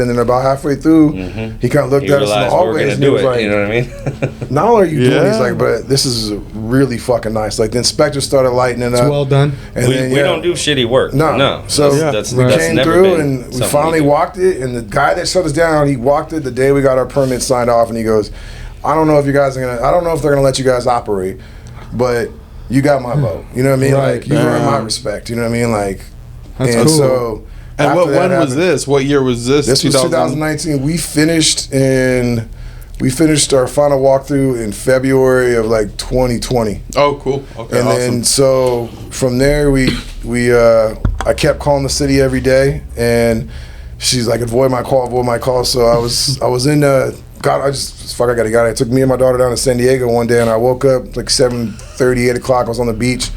and then about halfway through, he kind of looked at us in the hallways and he was like, you know what I mean? not only are you doing these, like, but this is really fucking nice. Like, the inspectors started lighting it up. It's well done. And we don't do shitty work. No. So we came through and we finally walked it, and the guy that shut us down, he walked it the day we got our permit signed off, and he goes, I don't know if they're gonna let you guys operate, but you got my vote. You know what I mean? Right. Like, you earned my respect. You know what I mean? Like, that's and cool. So, and when was this? What year was this? This was 2019. We finished our final walkthrough in February of like 2020. Oh, cool. Okay, and then so from there I kept calling the city every day, and she's like, avoid my call. So I was in I gotta get it. It took me and my daughter down to San Diego one day, and I woke up like 7:30, 8 o'clock. I was on the beach.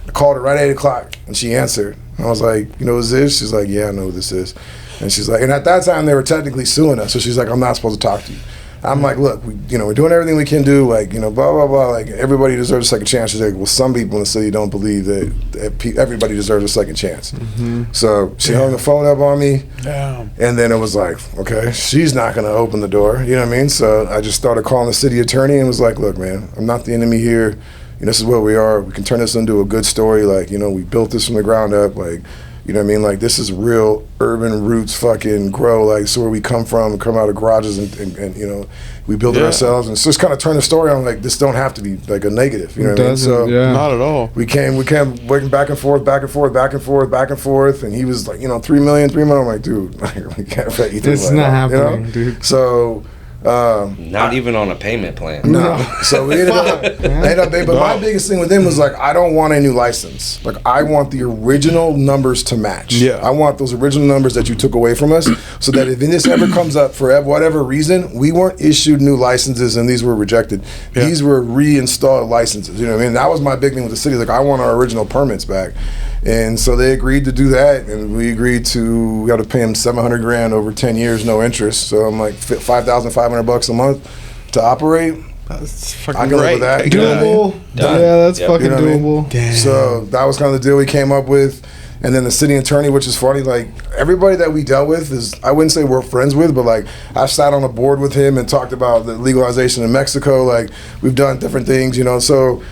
I called her right at 8 o'clock, and she answered. I was like, who's this? She's like, yeah, I know who this is. And she's like, and at that time they were technically suing us, so she's like, I'm not supposed to talk to you. I'm like, look, we're doing everything we can do, like, blah, blah, blah, like, everybody deserves a second chance. She's like, well, some people in the city don't believe that everybody deserves a second chance. Mm-hmm. So she hung the phone up on me, and then it was like, okay, she's not going to open the door, you know what I mean? So I just started calling the city attorney and was like, look, man, I'm not the enemy here. This is where we are. We can turn this into a good story. Like, we built this from the ground up, like, you know what I mean? Like, this is real urban roots fucking grow. Like, so where we come from, we come out of garages and we build it ourselves. And so just kind of turn the story on, like, this don't have to be like a negative. You know what I mean? So not at all. We came working back and forth. And he was like, $3 million. I'm like, dude, we can't pay you. It's not happening, dude. So, not even on a payment plan. No. So we ended up but my biggest thing with them was like, I don't want a new license. Like, I want the original numbers to match. Yeah. I want those original numbers that you took away from us, so that if this ever comes up for whatever reason, we weren't issued new licenses and these were rejected. Yeah. These were reinstalled licenses. You know what I mean? That was my big thing with the city. Like, I want our original permits back. And so they agreed to do that, and we agreed we got to pay them $700,000 over 10 years, no interest. So I'm like $5,500 a month to operate. That's fucking I can live with that. Doable. Yeah, that's fucking doable. Damn. So that was kind of the deal we came up with. And then the city attorney, which is funny, like, everybody that we dealt with is, I wouldn't say we're friends with, but like, I sat on a board with him and talked about the legalization in Mexico. Like, we've done different things, so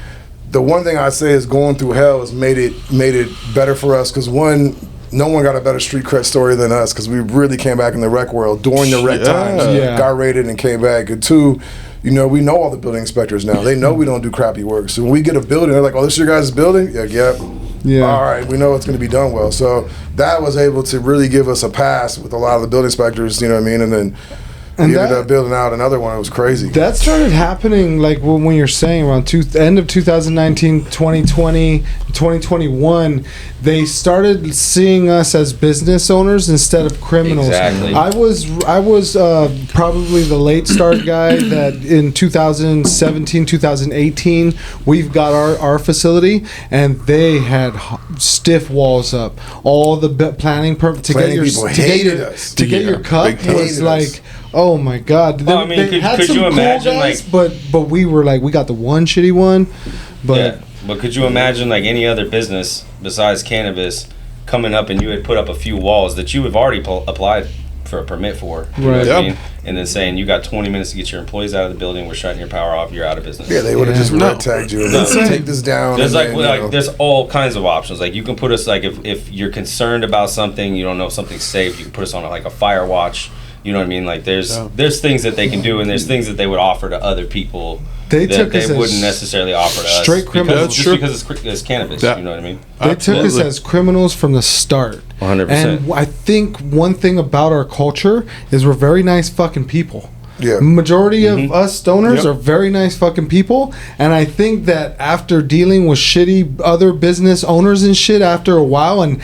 the one thing I'd say is going through hell has made it better for us, because one, no one got a better street cred story than us, because we really came back in the rec world during the rec times, got rated and came back. And two, we know all the building inspectors now. They know we don't do crappy work. So when we get a building, they're like, oh, this is your guys' building? Yeah. All right, we know it's going to be done well. So that was able to really give us a pass with a lot of the building inspectors, you know what I mean? And then we ended up building out another one. It was crazy. That started happening like when you're saying around end of 2019, 2020, 2021. They started seeing us as business owners instead of criminals. Exactly. I was probably the late start guy that in 2017, 2018, we've got our facility, and they had stiff walls up. All the planning to get your cup was like, oh my God. Well, I mean, could you imagine, guys, but we were like, we got the one shitty one, but But could you imagine like any other business besides cannabis coming up and you had put up a few walls that you have already applied for a permit for, you know what I mean? And then saying you got 20 minutes to get your employees out of the building, we're shutting your power off, you're out of business. Yeah, they would have just red tagged you and take this down. There's there's all kinds of options. Like you can put us like if you're concerned about something, you don't know if something's safe, you can put us on like a fire watch. You know what I mean? Like there's things that they can do, and there's things that they would offer to other people they wouldn't necessarily offer to us. Straight criminals. Just because it's cannabis. You know what I mean? They took us as criminals from the start. 100%. And I think one thing about our culture is we're very nice fucking people. Yeah. Majority of us stoners are very nice fucking people, and I think that after dealing with shitty other business owners and shit after a while, and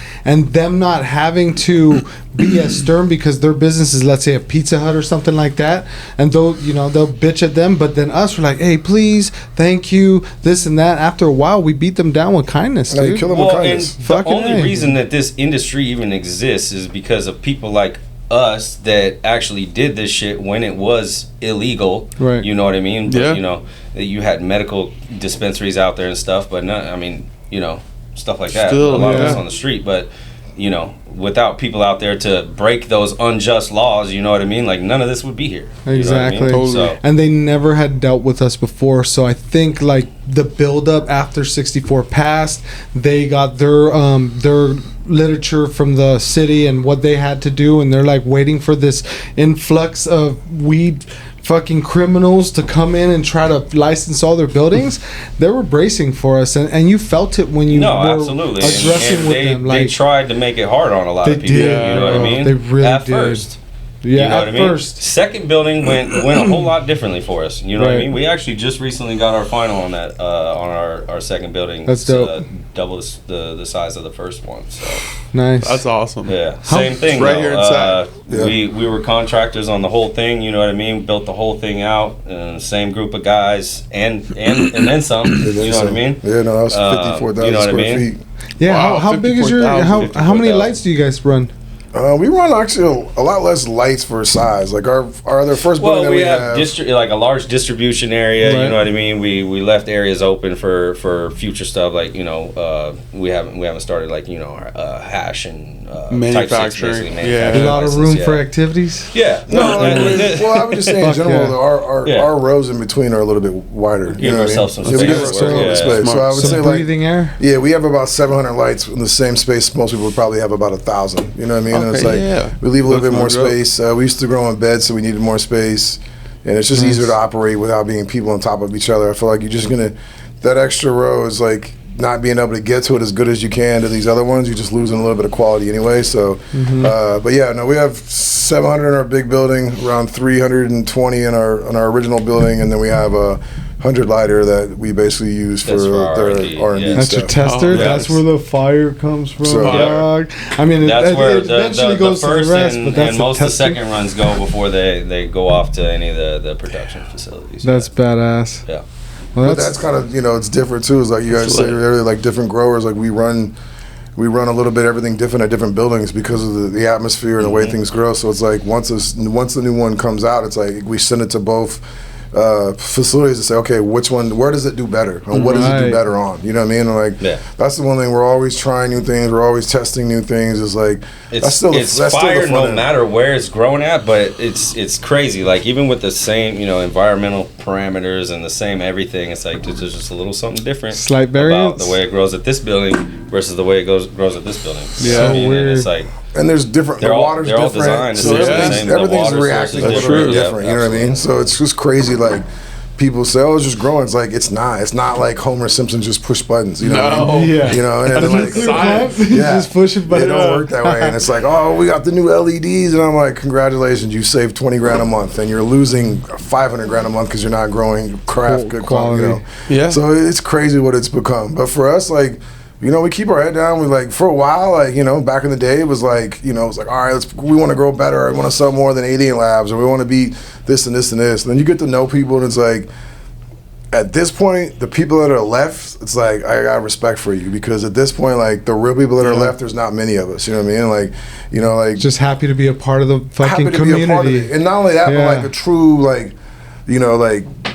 them not having to be as stern because their business is, let's say, a Pizza Hut or something like that, and they'll bitch at them, but then us, we're like, hey, please, thank you, this and that. After a while, we beat them down with kindness, dude. You kill them with kindness. And the only reason that this industry even exists is because of people like us that actually did this shit when it was illegal, right? You know what I mean? But, you know, you had medical dispensaries out there and stuff, but not, I mean, you know, stuff like that. Still, a lot of us on the street, but you know, without people out there to break those unjust laws, you know what I mean? Like none of this would be here. Exactly. You know what I mean? So, and they never had dealt with us before, so I think like the build up after 64 passed, they got their literature from the city and what they had to do, and they're like waiting for this influx of weed fucking criminals to come in and try to license all their buildings. They were bracing for us, and you felt it when you were absolutely addressing and with they, them. Like, they tried to make it hard on a lot of people. Did. You know what I mean? They really at did. First. Yeah, you know what I mean? First. Second building went a whole lot differently for us. You know what I mean? We actually just recently got our final on that on our second building. That's dope. Double the size of the first one. So nice. That's awesome. Yeah. Same thing. Right here inside. We were contractors on the whole thing. You know what I mean? Built the whole thing out. Same group of guys and then some. You know what I mean? Yeah, no, that was 54,000 you know what I square mean? feet. Yeah. Wow, how big is your how many lights do you guys run? We run actually a lot less lights for size. Like our other first building that we have like a large distribution area. Right. You know what I mean. We left areas open for future stuff. Like you know, we haven't started like you know our hash and manufacturing. Type 6 a lot of room for activities. Yeah. No, well, I would just say in general, our rows in between are a little bit wider. Give yourself some space. We give ourselves a little space. So I would say breathing air. Yeah, we have about 700 lights in the same space. Most people would probably have about 1,000. You know what I mean? And it's like we leave a little bit more space. We used to grow in bed, so we needed more space, and it's just easier to operate without being people on top of each other. I feel like you're just gonna that extra row is like not being able to get to it as good as you can to these other ones. You're just losing a little bit of quality anyway. So, but yeah, no, we have 700 in our big building, around 320 in our original building, and then we have a 100 lighter that we basically use for their R&D That's stuff. your tester. That's where the fire comes from. So, dog. I mean, that's where it eventually the goes first to the rest, and, but that's and most of the testing. second runs go before they go off to any of the production facilities. That's badass. Yeah. Well, but that's kind of it's different too. It's like you guys say earlier, like different growers. Like we run a little bit everything different at different buildings because of the atmosphere and the way things grow. So it's like once the new one comes out, it's like we send it to both facilities to say, okay, which one, where does it do better, and what does it do better on? You know what I mean? And like that's the one thing, we're always trying new things, we're always testing new things. It's like it's fire no matter where it's growing at, but it's crazy. Like even with the same environmental parameters and the same everything, it's like there's just a little something different, slight variance about the way it grows at this building versus the way it grows at this building. Yeah, so weird. And it's like. And there's different. The water's different. Designed, so everything's reacting a little bit different. You know what I mean? So it's just crazy. Like people say, "Oh, it's just growing." It's like it's not. It's not like Homer Simpson just push buttons. You know? What I mean? Yeah. You know, and then like just push it. It don't work that way. And it's like, oh, we got the new LEDs, and I'm like, congratulations, you saved $20,000 a month, and you're losing $500,000 a month because you're not growing craft good quality. Yeah. So it's crazy what it's become. But for us, like. We keep our head down. We like for a while, back in the day, it was like, all right, we want to grow better. I want to sell more than 80 labs, or we want to be this and this and this. And then you get to know people, and it's like, at this point, the people that are left, it's like I got respect for you, because at this point, like the real people that are left, there's not many of us. You know what I mean? Like, just happy to be a part of the fucking happy to community. be a part of it. And not only that, but like a true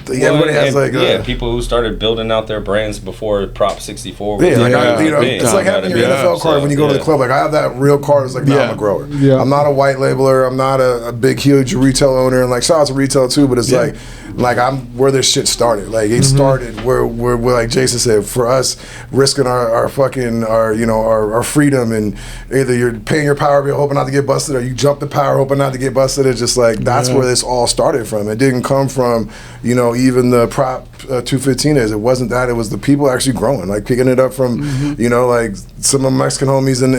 everybody has like people who started building out their brands before Prop 64. Was it's like having your NFL card when you go to the yeah. club. Like I have that real card. It's like now I'm a grower. Yeah. I'm not a white labeler. I'm not a big huge retail owner. And like shout out to retail too, but it's like I'm where this shit started. Like it started where like Jayson said, for us risking our fucking our freedom, and either you're paying your power bill hoping not to get busted, or you jump the power hoping not to get busted. It's just like that's where this all started from. It didn't come from even the Prop 215 days. It wasn't that. It was the people actually growing, like picking it up from like some of my Mexican homies in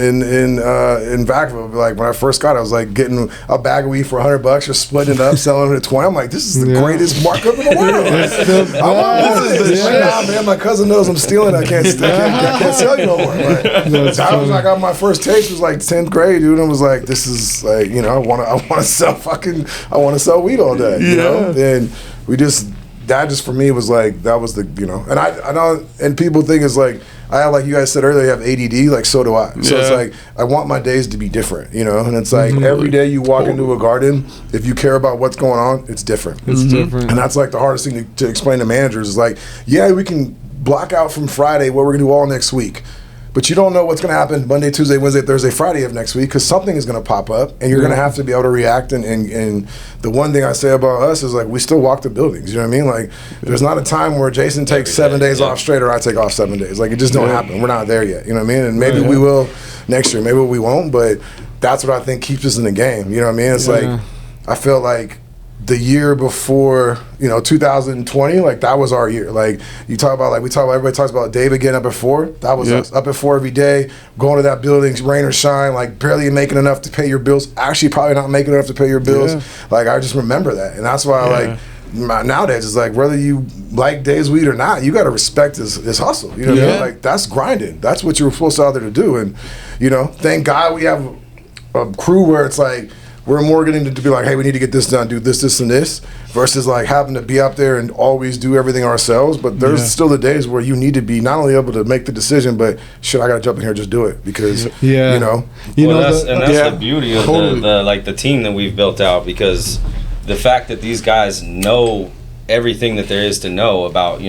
Vacaville. Like when I first got it, I was like getting a bag of weed for $100, just splitting it up, selling it at 20. I'm like, this is the greatest markup in the world. This is nah, man. My cousin knows I'm stealing. I can't sell you no more. Like, that was like my first taste was like 10th grade, dude. And was like, this is like I want to sell weed all day. You know, and that just for me was like that was the and I know, and people think it's like like you guys said earlier, you have ADD, like so do I. So it's like I want my days to be different, and it's like every day you walk into a garden, if you care about what's going on, it's different. It's different, and that's like the hardest thing to explain to managers is like, we can block out from Friday what we're gonna do all next week. But you don't know what's going to happen Monday, Tuesday, Wednesday, Thursday, Friday of next week, because something is going to pop up, and you're going to have to be able to react. And the one thing I say about us is like we still walk the buildings. You know what I mean? Like there's not a time where Jayson takes 7 days off straight, or I take off 7 days. Like it just don't happen. We're not there yet. You know what I mean? And maybe we will next year. Maybe we won't. But that's what I think keeps us in the game. You know what I mean? It's like I feel like the year before, 2020, like that was our year. Like you talk about, everybody talks about David getting up at 4. That was us, up at 4 every day, going to that building, rain or shine, like barely making enough to pay your bills. Actually, probably not making enough to pay your bills. Yeah. Like I just remember that, and that's why I like nowadays. It's like whether you like Dave's weed or not, you got to respect his hustle. You know what I mean? Like that's grinding. That's what you were supposed to out there to do. And thank God we have a crew where it's like, we're more getting to be like, hey, we need to get this done, do this, and this, versus like having to be up there and always do everything ourselves. But there's still the days where you need to be not only able to make the decision, but shit, I got to jump in here and just do it because, that's the beauty of the team that we've built out, because the fact that these guys know everything that there is to know about,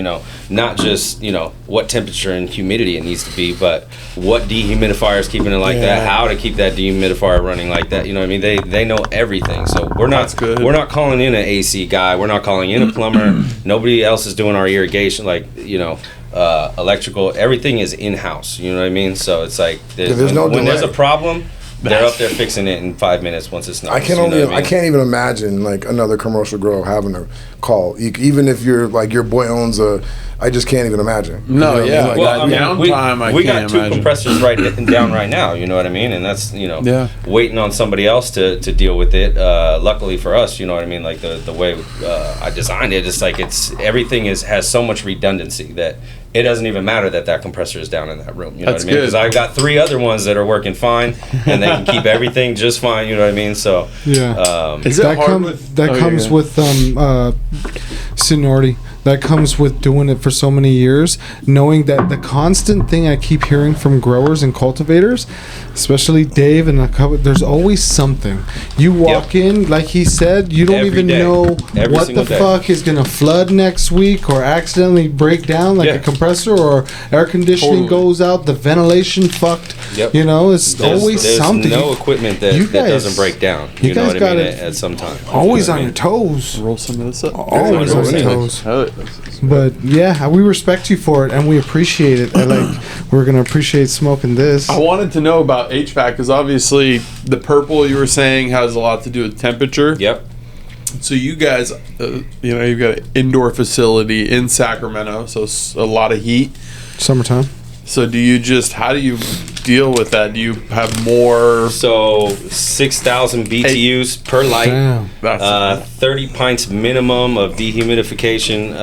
not just, what temperature and humidity it needs to be, but what dehumidifier is keeping it like that, how to keep that dehumidifier running like that. You know what I mean? They know everything. So we're not calling in an AC guy. We're not calling in a plumber. Nobody else is doing our irrigation, electrical. Everything is in-house. You know what I mean? So it's like when there's a problem, they're up there fixing it in 5 minutes once it's I can't even imagine like another commercial grow having to call, even if you're like your boy owns a. I just can't even imagine. No, we got 2 compressors down right now. You know what I mean? And that's waiting on somebody else to deal with it. Luckily for us, you know what I mean. Like the way I designed it, it's like everything has so much redundancy that it doesn't even matter that compressor is down in that room. You know what I mean? Because I've got 3 other ones that are working fine, and they can keep everything just fine. You know what I mean? So that comes with seniority. That comes with doing it for so many years, knowing that the constant thing I keep hearing from growers and cultivators, especially Dave and there's always something. You walk in, like he said, you don't even know what the fuck is going to flood next week or accidentally break down like a compressor, or air conditioning goes out, the ventilation fucked. It's always something. There's no equipment that doesn't break down. You know what I mean? At some time. Always on your toes. Roll some of this up. Always on your toes. But we respect you for it, and we appreciate it. And we're gonna appreciate smoking this. I wanted to know about HVAC, because obviously the purple you were saying has a lot to do with temperature. Yep. So you guys, you've got an indoor facility in Sacramento, so a lot of heat. Summertime. So how do you deal with that? Do you have more? So 6,000 BTUs per light. Damn. 30 pints minimum of dehumidification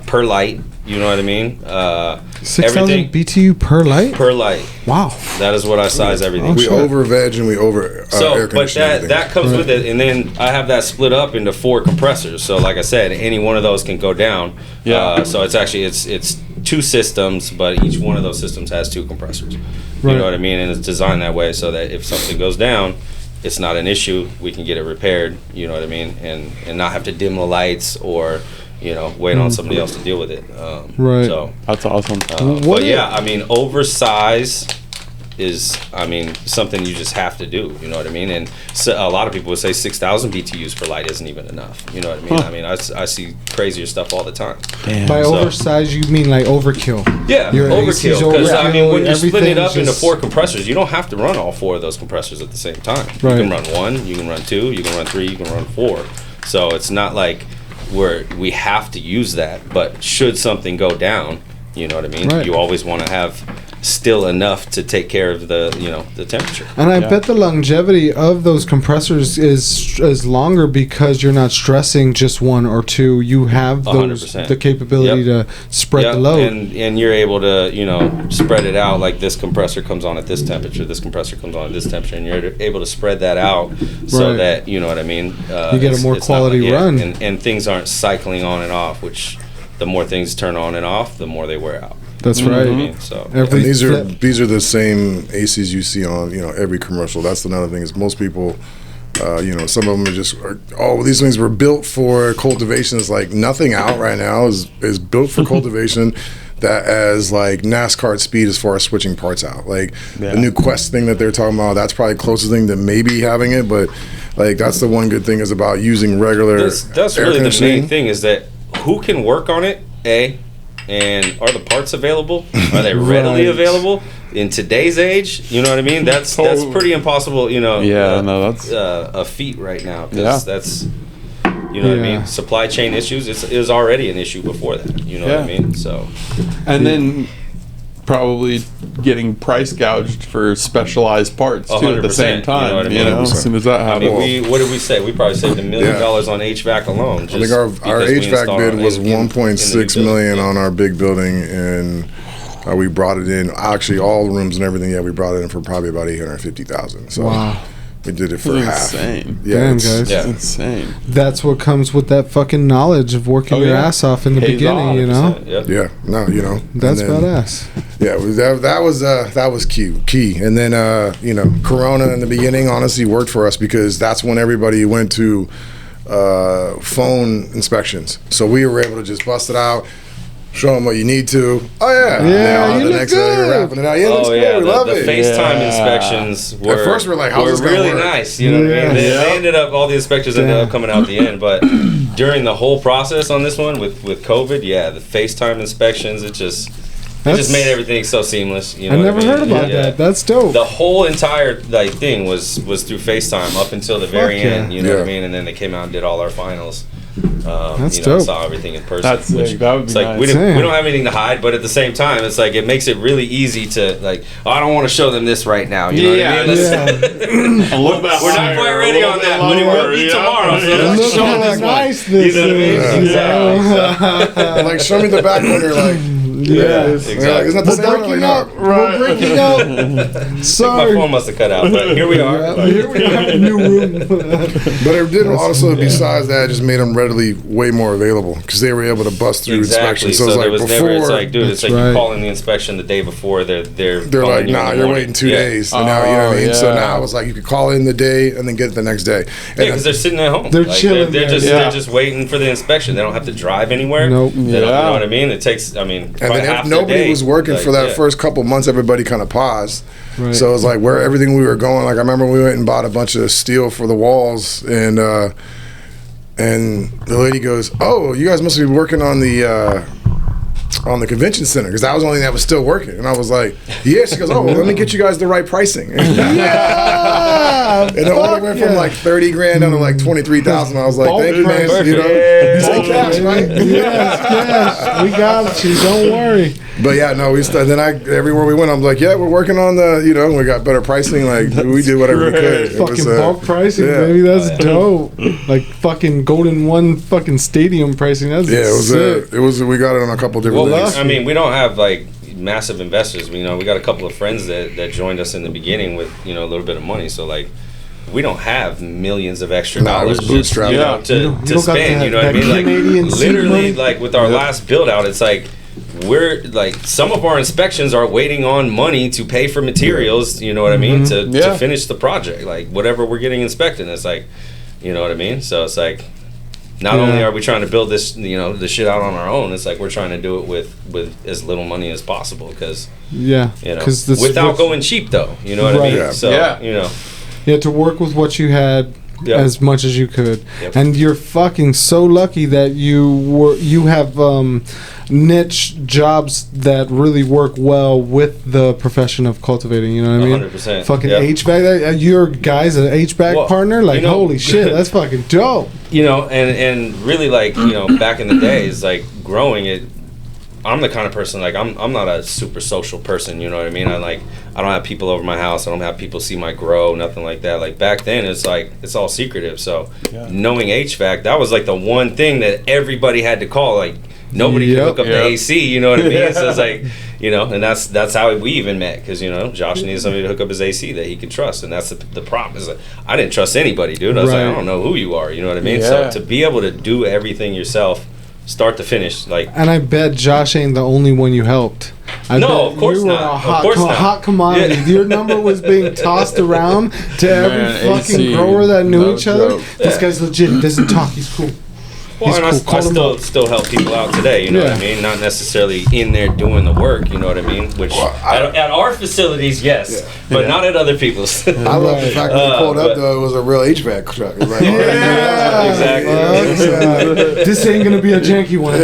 per light. You know what I mean? 6,000 BTU per light? Per light. Wow. That is what I size everything. We over veg and we over air conditioning. But that comes with it, and then I have that split up into 4 compressors. So like I said, any one of those can go down. So it's actually it's 2 systems, but each one of those systems has 2 compressors. You know what I mean? And it's designed that way so that if something goes down, it's not an issue. We can get it repaired. You know what I mean? And not have to dim the lights or wait on somebody else to deal with it. Right. So That's awesome. but yeah, I mean, oversize is, I mean, something you just have to do. You know what I mean? And so a lot of people would say 6,000 BTUs for light isn't even enough. You know what I mean? I mean, I see crazier stuff all the time. Damn. By So- oversized, you mean like overkill? Yeah, Your AC's overkill. Because I mean, when you're splitting it up everything's into just- 4 compressors, you don't have to run all 4 of those compressors at the same time. Right. You can run 1, you can run 2, you can run 3, you can run 4. So it's not like we have to use that. But should something go down, you know what I mean? Right. You always want to have still enough to take care of the temperature. And I bet the longevity of those compressors is longer because you're not stressing just 1 or 2. You have those 100%. the capability to spread Yep, the load. and you're able to spread it out, like this compressor comes on at this temperature, this compressor comes on at this temperature, and you're able to spread that out so Right. that, you know what I mean, You get a more it's not quality run. and things aren't cycling on and off, which the more things turn on and off, the more they wear out. That's You know what I right. mean? So Every And these are flip- the same ACs you see on every commercial. That's another thing is most people, some of them are just these things were built for cultivation. It's like nothing out right now is built for cultivation. That as like NASCAR speed as far as switching parts out. Like the new Quest thing that they're talking about, that's probably the closest thing to maybe having it. But like that's the one good thing is about using regular. that's air really the conditioning. main thing is that who can work on it, and are the parts available? Are they readily Right. available in today's age? You know what I mean? That's pretty impossible. Yeah, no, that's a feat right now. 'Cause Yeah. that's what I Yeah. mean. Supply chain issues is already an issue before that. You know what I Yeah. mean? So and then probably getting price gouged for specialized parts too at the 100%, same time. you know what I mean? As soon as that I happens. mean, what did we say? We probably saved $1 million on HVAC alone. I think just our because we HVAC installed bid it was in the 1.6 new million building. on our big building, and we brought it in. Actually, all the rooms and everything. Yeah, we brought it in for probably about 850,000. So Wow. we did it for That's half. insane. Yeah, Damn, it's- guys. Yeah. It's insane. That's what comes with that fucking knowledge of working Oh, your yeah. ass off in the Pays beginning, off. you know? Yep. Yeah, no, That's and then- badass. Yeah, that was key. And then Corona in the beginning honestly worked for us because that's when everybody went to phone inspections. So we were able to just bust it out, show them what you need to. Oh yeah, Yeah, you the look next day you're good. wrapping it out. Yeah, it looks good. We love the it. FaceTime Yeah. inspections were At first we're like, how's this gonna really work? nice. You know what I mean? Yeah. They ended up, all the inspectors ended Yeah. up coming out at the end, but during the whole process on this one with COVID, the FaceTime inspections, it just made everything so seamless. You know I what never mean? heard about Yeah. that. That's dope. The whole entire thing was through FaceTime up until the very Fuck yeah. end. You know what I Yeah. mean? And then they came out and did all our finals. That's I dope. saw everything in person. That's sick. That would be it's like nice. we Damn. don't have anything to hide, but at the same time, it's like it makes it really easy to I don't want to show them this right now. You know what I mean? Yeah. A little bit We're not higher, quite a ready little on bit that, but it will lower, be yeah. tomorrow. So Yeah. let's Look show how them this nice one. this You know what I mean? is. Exactly. Like show me the back window. Like Yeah. Exactly. Isn't that the We're sound? breaking Like, up. no. We're breaking up. My Sorry. phone must have cut out, but here we are. Yeah, here we are, new room. But it did also, besides that, it just made them readily way more available because they were able to bust through Exactly. inspections. So So, it's there like was before, never. It's like, dude, it's That's like right. you call in the inspection the day before. They're they're calling like, you in nah, the you're morning. waiting 2 Yeah. days. And now, you know what I mean? Oh, So yeah. now it's like you could call in the day and then get it the next day. Yeah, And because they're sitting at home. They're Like, chilling They're there. just Yeah. they're just waiting for the inspection. They don't have to drive anywhere. Nope. They don't, you Yeah. know what I mean? It takes. I mean, and probably then half if their nobody day, was working like, for that yeah. first couple months, everybody kind of paused. Right. So it was like where everything we were going. Like I remember we went and bought a bunch of steel for the walls, and the lady goes, "Oh, you guys must be working on the convention center because that was the only thing that was still working." And I was like, "Yeah." She goes, "Oh, well, let me get you guys the right pricing." Yeah. And it only went from like 30 grand down to like 23,000. I was like, Bulk thank you, man. price. You know, Yeah. you say cash, right? Yes. We got you. Don't worry. But yeah, no, then everywhere we went, I'm like, yeah, we're working on we got better pricing. Like we did whatever we could. It Fucking was, bulk pricing, yeah. baby. That's dope. Like fucking Golden One fucking stadium pricing. That's Yeah, sick. it was. We got it on a couple different Well, things. I mean, we don't have like massive investors. We got a couple of friends that joined us in the beginning with a little bit of money. So like, we don't have millions of extra No, it dollars was just, bootstrapped. Yeah. You to don't got spend. that- You know what I that mean? Like Canadian seed literally, money? like with our last build out, it's like we're like some of our inspections are waiting on money to pay for materials. You know what I mean? Mm-hmm. To Yeah. finish the project, like whatever we're getting inspected. It's like, you know what I mean? So it's like. Not only are we trying to build this, the shit out on our own, it's like we're trying to do it with as little money as possible, because without going cheap though, you know what I mean? Yeah. So you had to work with what you had. Yep. As much as you could, Yep. and you're fucking so lucky that you have niche jobs that really work well with the profession of cultivating. You know what I mean? 100%. Fucking Yep. HVAC. Your guy's an HVAC partner. Like holy shit, that's fucking dope. And really, like, back in the days, like growing it, I'm the kind of person, like, I'm not a super social person, you know what I mean? I don't have people over my house. I don't have people see my grow, nothing like that. Like, back then, it's like, it's all secretive. So, knowing HVAC, that was like the one thing that everybody had to call. Like, nobody could hook up the AC, you know what I mean? So it's like, and that's how we even met, because, Josh needed somebody to hook up his AC that he could trust. And that's the problem. Is like, I didn't trust anybody, dude. I was like, I don't know who you are, you know what I mean? So, to be able to do everything yourself, start to finish, like. And I bet Josh ain't the only one you helped. Of course you were not. A hot commodity. Yeah. Your number was being tossed around to every fucking AC, grower that knew each other. joke. This guy's legit. He doesn't talk. He's cool. Well, and Call him I up. still help people out today, you know what I mean? Not necessarily in there doing the work, you know what I mean? Which, at our facilities, yes, but not at other people's. I love the fact that you pulled up though. It was a real HVAC truck. It was like, Exactly. This ain't gonna be a janky one.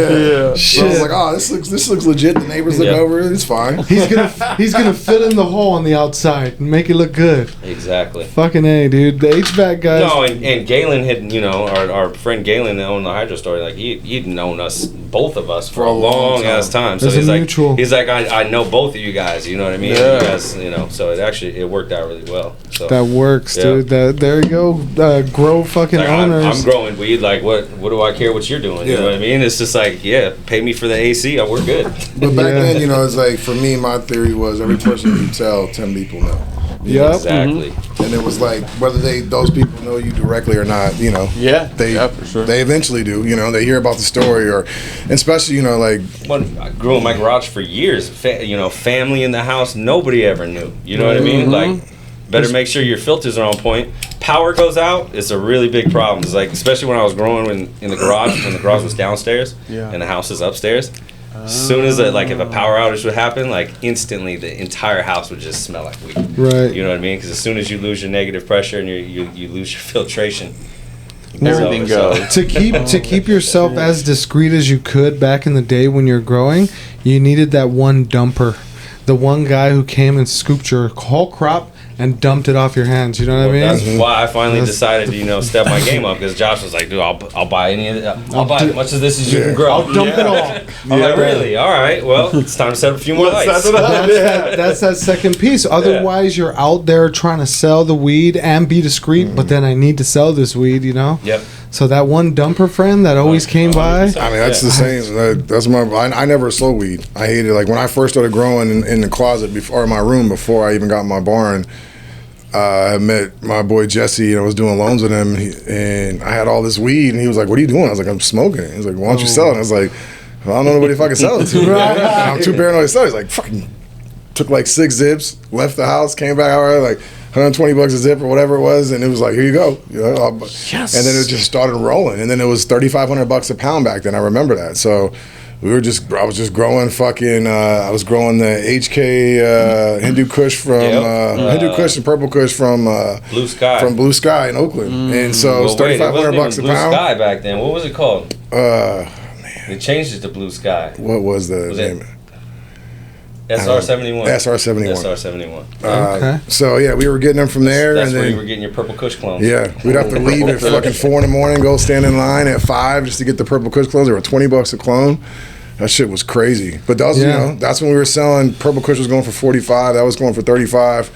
So I was like, oh, this looks legit. The neighbors look over it. It's fine. He's gonna fill in the hole on the outside and make it look good. Exactly. Fucking A, dude. The HVAC guys. No, and Galen had, our friend Galen that owned the hydro store, like he'd known us, both of us, for a long ass time. So There's he's like, I know both of you guys, you know what I mean? You guys, so it worked out really well. So that works, dude. There you go. Grow fucking like, owners. I'm growing weed. Like, what do I care what you're doing? You know what I mean? It's just like, pay me for the AC. We're good. But back then, it's like, for me, my theory was every person you tell, 10 people know. Yep. Exactly. And it was like, whether those people know you directly or not, for sure. they eventually do. They hear about the story, or especially, like. Well, I grew in my garage for years. Family in the house, nobody ever knew. You know what I mean? Like, better make sure your filters are on point. Power goes out, it's a really big problem. It's like, especially when I was growing in the garage, when the garage was downstairs and the house is upstairs. As soon as if a power outage would happen, like, instantly the entire house would just smell like weed. Right. You know what I mean? Because as soon as you lose your negative pressure and you lose your filtration, Everything goes. To keep yourself as discreet as you could back in the day when you're growing, you needed that one dumper, the one guy who came and scooped your whole crop and dumped it off your hands. You know what I mean? That's why I finally decided to step my game up, because Josh was like, dude, I'll buy any of it. I'll buy as much of this as you can grow. I'll dump it all. I'm like, really? All right. Well, it's time to set up a few more lights. That's that second piece. Otherwise, you're out there trying to sell the weed and be discreet, but then I need to sell this weed, Yep. So that one dumper friend that always came by. I mean, that's the same. That's I never sold weed. I hated it. Like, when I first started growing in the closet or in my room before I even got my barn, I met my boy Jesse, and I was doing loans with him, and I had all this weed, and he was like, what are you doing? I was like, I'm smoking it. He was like, why don't you sell it? And I was like, well, I don't know nobody if I can sell it to. I'm too paranoid to sell it. He's like, fucking took like 6 zips, left the house, came back out like $120 a zip or whatever it was, and it was like, here you go. Yes. And then it just started rolling, and then it was $3,500 a pound back then. I remember that. So I was just growing fucking. I was growing the HK Hindu Kush from Hindu Kush and Purple Kush from Blue Sky. From Blue Sky in Oakland, and so it was $3,500 a pound. Blue Sky back then. What was it called? Man, They changed it to Blue Sky. what was the name? SR71. SR71. SR71. Okay. So yeah, we were getting them from there, That's and where then you were getting your Purple Kush clones. yeah, we'd have to leave at fucking 4 a.m, go stand in line at 5 just to get the Purple Kush clones. They were $20 a clone. That shit was crazy. But that was, that's when we were selling. Purple Kush was going for 45. That was going for 35.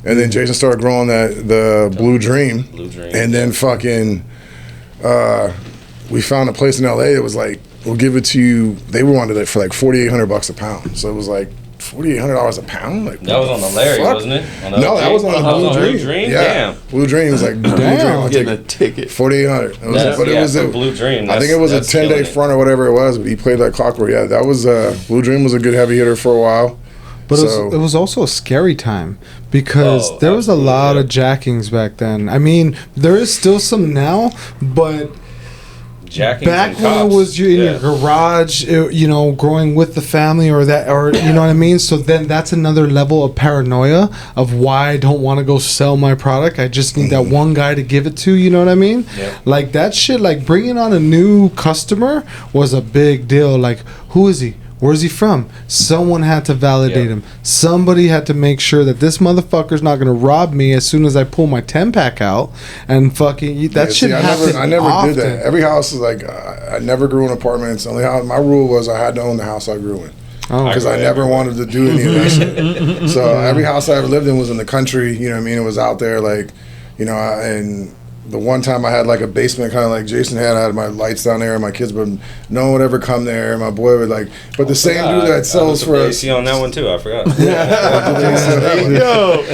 And then Jayson started growing the Blue Dream. And then fucking, we found a place in LA that was like, we'll give it to you. They wanted it for like $4,800 a pound. So it was like $4,800 a pound. Like, that was on the Larry, wasn't it? No, that was on the Blue Dream. Blue Dream. Yeah, Damn. Blue Dream was like Blue Dream. I'm getting a ticket. $4,800. But it was a Blue Dream. I think it was a 10-day front or whatever it was. But he played like clockwork. Yeah, that was Blue Dream was a good heavy hitter for a while. But it was also a scary time because there was a lot of jackings back then. I mean, there is still some now, but jackings back and when it cops. was in your garage, growing with the family or you know what I mean. So then that's another level of paranoia of why I don't want to go sell my product. I just need that one guy to give it to. You know what I mean? Yep. Like that shit. Like bringing on a new customer was a big deal. Like who is he? Where's he from? Someone had to validate him. Somebody had to make sure that this motherfucker's not gonna rob me as soon as I pull my 10-pack out and fucking that shit happened. I never often. did that. Every house is like I never grew in apartments. Only house, my rule was I had to own the house I grew in. Because I never wanted to do any of that shit. So every house I ever lived in was in the country. You know what I mean? It was out there, like, and the one time I had like a basement, kind of like Jayson had. I had my lights down there, and my kids would. No one would ever come there. My boy would like. But the same dude that sells for us. AC on that one too. I forgot.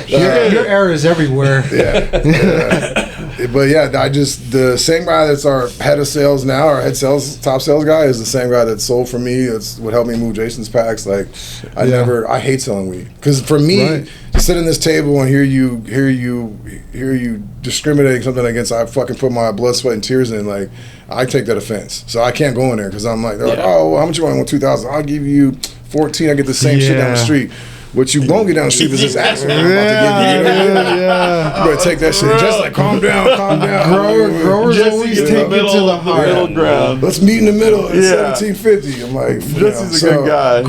Your error is everywhere. But yeah, the same guy that's our head of sales now, our top sales guy, is the same guy that sold for me. That's what helped me move Jayson's packs. Like, I hate selling weed because for me to sit in this table and hear you discriminating something against, I fucking put my blood, sweat, and tears in. Like, I take that offense, so I can't go in there because I'm like, they're like, oh, well, how much you want? I want 2,000. I'll give you 14. I get the same shit down the street. What you won't get down the street is this accident I'm about to give you. You better take that shit. Just like calm down. Growers always take it to the heart. Middle ground. Let's meet in the middle at 1750. I'm like, Jesse's a good guy.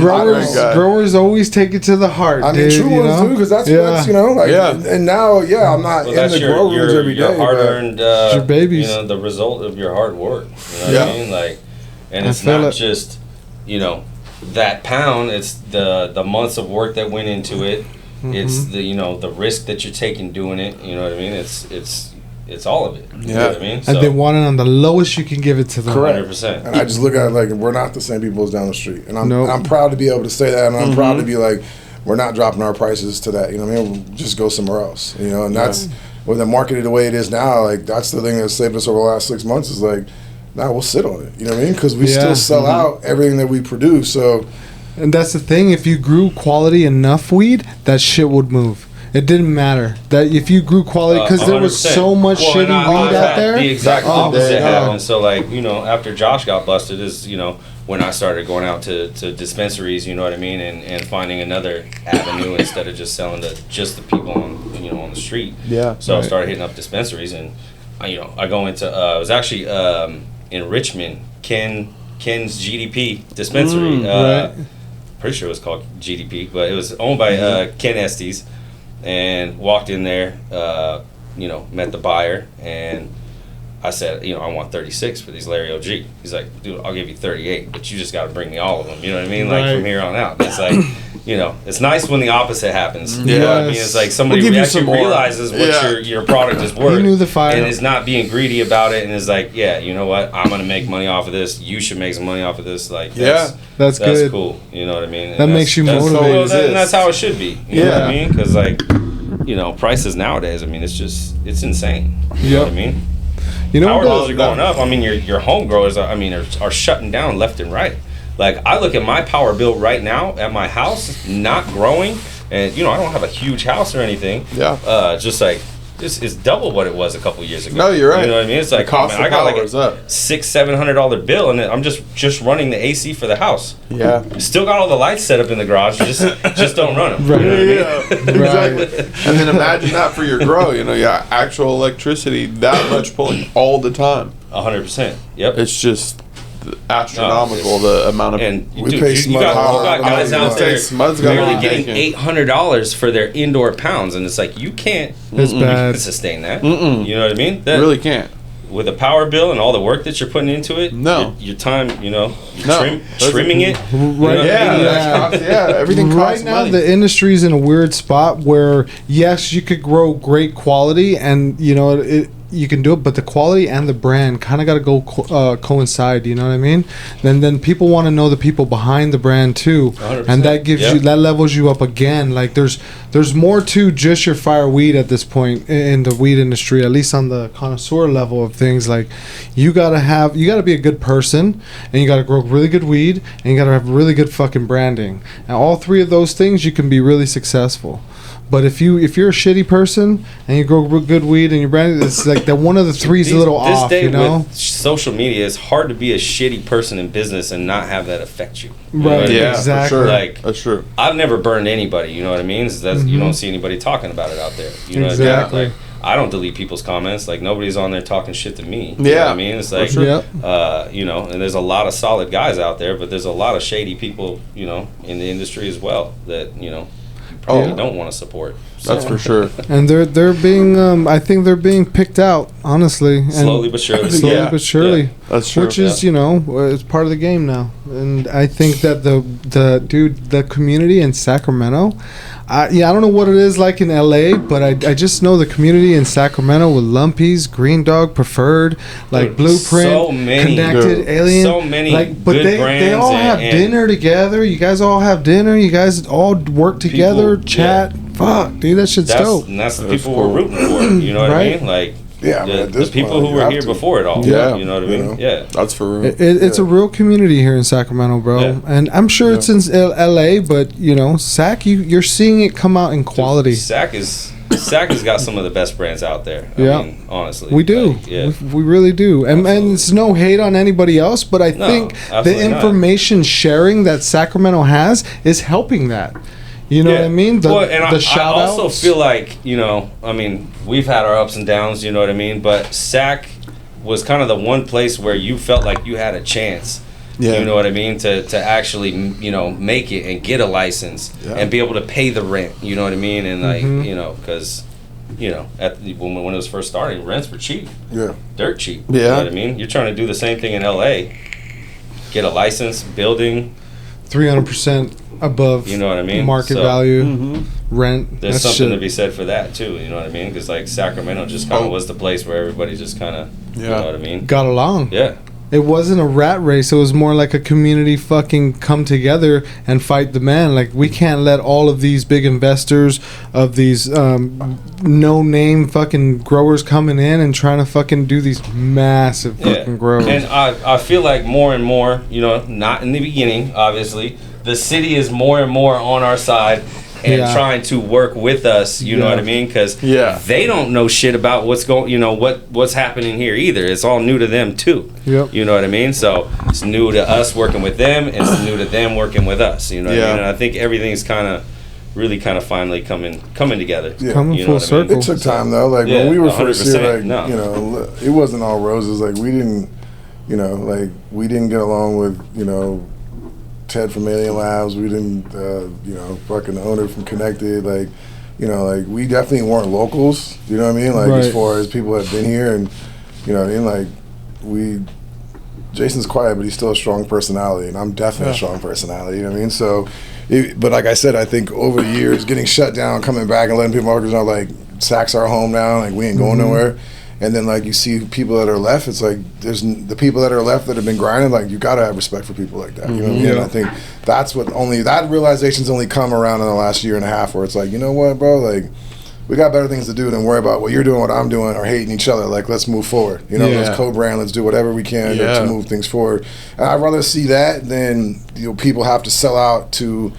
Growers always take it to the heart. I mean, true ones do, because that's and now, I'm not in the grow rooms every day. Your hard-earned, your babies. The result of your hard work. You know what I mean? Like, and it's not just, that pound. It's the months of work that went into it. Mm-hmm. It's the risk that you're taking doing it. You know what I mean? It's all of it. You know what I mean? And they want it on the lowest you can give it to them. Correct. 100%. And I just look at it like we're not the same people as down the street. And I'm proud to be able to say that, and I'm proud to be like, we're not dropping our prices to that. You know what I mean? We'll just go somewhere else. And that's with the market the way it is now. Like, that's the thing that saved us over the last 6 months is like, nah, we'll sit on it. You know what I mean? Because we still sell out everything that we produce. So, and that's the thing. If you grew quality enough weed, that shit would move. It didn't matter that if you grew quality, because there was so much shitty weed out there. The exact opposite happened. So like after Josh got busted, is when I started going out to dispensaries. You know what I mean, and finding another avenue instead of just selling to just the people on the street. Yeah. So I started hitting up dispensaries, and I go into it was actually in Richmond, Ken's GDP dispensary. Pretty sure it was called GDP, but it was owned by Ken Estes, and walked in there, met the buyer, and I said, I want 36 for these Larry OG. He's like, dude, I'll give you 38, but you just got to bring me all of them. You know what I mean? Like from here on out. And it's like, it's nice when the opposite happens. You know what I mean? It's like somebody actually realizes what your product is worth. He knew the fire. And is not being greedy about it, and is like, yeah, you know what? I'm going to make money off of this. You should make some money off of this. Like, that's good. Cool. You know what I mean? And that makes you motivated. And that's how it should be. You know what I mean? Because like, prices nowadays, I mean, it's insane. You know what I mean? Power bills are going up. I mean, your home growers are shutting down left and right. Like, I look at my power bill right now at my house, not growing, and I don't have a huge house or anything. Yeah. Just like this is double what it was a couple years ago. No, you're right. You know what I mean? It's like I got like a $600-$700 bill, and I'm just running the AC for the house. Yeah. Still got all the lights set up in the garage. Just don't run them. Right. You know what I mean? Exactly. And then imagine that for your grow. Actual electricity that much pulling all the time. 100%. Yep. It's just astronomical the amount of. And you got guys out there barely getting $800 for their indoor pounds, and it's like you can't sustain that. You know what I mean? That really can't. With a power bill and all the work that you're putting into it, your time, trimming it. Everything costs right now, money. the industry's in a weird spot where yes, you could grow great quality, and you can do it, but the quality and the brand kind of got to go coincide. You know what I mean? Then people want to know the people behind the brand too, 100%. And that gives you that levels you up again. Like there's more to just your fire weed at this point in the weed industry, at least on the connoisseur level of things. Like you gotta be a good person, and you gotta grow really good weed, and you gotta have really good fucking branding. And all three of those things, you can be really successful. But if you're a shitty person and you grow good weed and you're branded, it's like that one of the three's a little off, This day you know? with social media, it's hard to be a shitty person in business and not have that affect you. You know Right, what I mean? Yeah, exactly. for sure. Like, That's true. I've never burned anybody, you know what I mean? That's, You don't see anybody talking about it out there. You know what I Exactly. mean? Like, I don't delete people's comments. Like, nobody's on there talking shit to me. You know Yeah, what I mean? It's like, sure. Yep. you know, and there's a lot of solid guys out there, but there's a lot of shady people, you know, in the industry as well that, you know, you probably don't want to support. That's for sure. And they're being I think they're being picked out, honestly. And Slowly but surely. Slowly Yeah. but surely. Yeah. That's true. Which is, you know, it's part of the game now. And I think that the community in Sacramento, I don't know what it is like in LA, but I just know the community in Sacramento with Lumpys, Green Dog, Preferred, like Dude, Blueprint, so many. Connected, Dude. Alien. So many like, but good they brands all have and dinner together. You guys all have dinner. You guys all work together, People- chat. Fuck, dude, that shit's dope. And that's the That's people cool. we're rooting for. You know what Right. I mean? Like, Yeah, I mean, at the this people point, who you were have here to. before it all. Yeah. You know what I mean? You know? Yeah. That's for real. It's a real community here in Sacramento, bro. Yeah. And I'm sure it's in LA, but you know, Sac, you're seeing it come out in quality. Sac has got some of the best brands out there. Yeah. I mean, honestly. We do. Like, yeah. We really do. And Absolutely. it's no hate on anybody else, but I No, think the absolutely not. information sharing that Sacramento has is helping that. You know what I mean? The, Well, and the I shout also outs. feel like, you know, I mean, we've had our ups and downs, you know what I mean? But Sac was kind of the one place where you felt like you had a chance. Yeah. You know what I mean? To actually, you know, make it and get a license Yeah. and be able to pay the rent. You know what I mean? And like, Mhm. you know, because, you know, when it was first starting, rents were cheap, Yeah. dirt cheap. You Yeah. know what I mean? You're trying to do the same thing in LA, get a license, building. 300% above You know what I mean? market So- value, rent. There's That's something shit. to be said for that too. You know what I mean? Because like Sacramento just kind of Oh. was the place where everybody just kind of, you Yeah. know what I mean? Got along. Yeah. It wasn't a rat race. It was more like a community fucking come together and fight the man. Like, we can't let all of these big investors of these no-name fucking growers coming in and trying to fucking do these massive fucking grows. And I feel like more and more, you know, not in the beginning, obviously, the city is more and more on our side and Yeah. trying to work with us. You know Yeah. what I mean? Because Yeah. they don't know shit about what's going, you know, what's happening here either. It's all new to them too. Yep. You know what I mean? So it's new to us working with them, and it's new to them working with us. You know what I Yeah. mean? And I think everything's really finally coming together. Yeah. Coming You know full what I mean? circle. It took time though. Like Yeah, when we were first here, 100%, like no. you know, it wasn't all roses. Like we didn't, you know, like we didn't get along with, you know, Ted from Alien Labs. We didn't, you know, fucking the owner from Connected. Like, you know, like we definitely weren't locals. You know what I mean? Like Right. as far as people that have been here, and you know what I mean? Like Jason's quiet, but he's still a strong personality, and I'm definitely a strong personality. You know what I mean? So, but like I said, I think over the years, getting shut down, coming back, and letting people know like Sac's our home now. Like we ain't going nowhere. And then like you see people that are left, it's like there's the people that are left that have been grinding. Like you gotta have respect for people like that. You know what I mean? Yeah. And I think that's what that realization's only come around in the last year and a half, where it's like, you know what, bro, like. We got better things to do than worry about what you're doing, what I'm doing, or hating each other. Like, let's move forward. You know, Yeah. let's co-brand. Let's do whatever we can Yeah. to move things forward. And I'd rather see that than, you know, people have to sell out to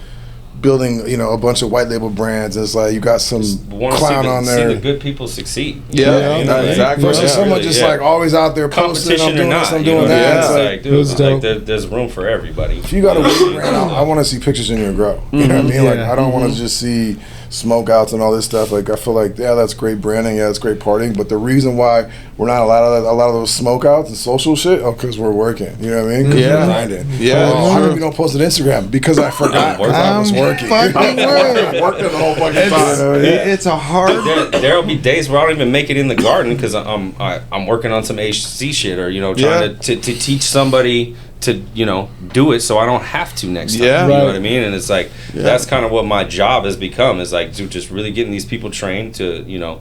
building, you know, a bunch of white label brands. It's like you got some Want to clown on see there. the good people succeed. Yeah, You know what I mean? exactly. Versus Yeah. someone Really, just yeah. like always out there posting, I'm Competition or doing this, not, I'm you know doing what I mean? that. It's It's like, like, It was dude, like dope. there's room for everybody. if you got a weed brand, I want to see pictures in your grow. You know what I mean? Like, Yeah. I don't want to just see smoke outs and all this stuff. Like, I feel like, yeah, that's great branding, yeah, that's great partying, but the reason why we're not allowed a lot of those smoke outs and social shit, because we're working. You know what I mean? 'Cause Yeah. we're grinding. Yeah, Oh, how true. come you don't post on Instagram? Because I forgot. Because I was I'm working. fucking working. Working the whole fucking time. It's a hard. There'll be days where I don't even make it in the garden because I'm working on some HC shit, or you know, trying to teach somebody to, you know, do it so I don't have to next time. Yeah. You know Right. what I mean? And it's like that's kind of what my job has become, is like just really getting these people trained to, you know,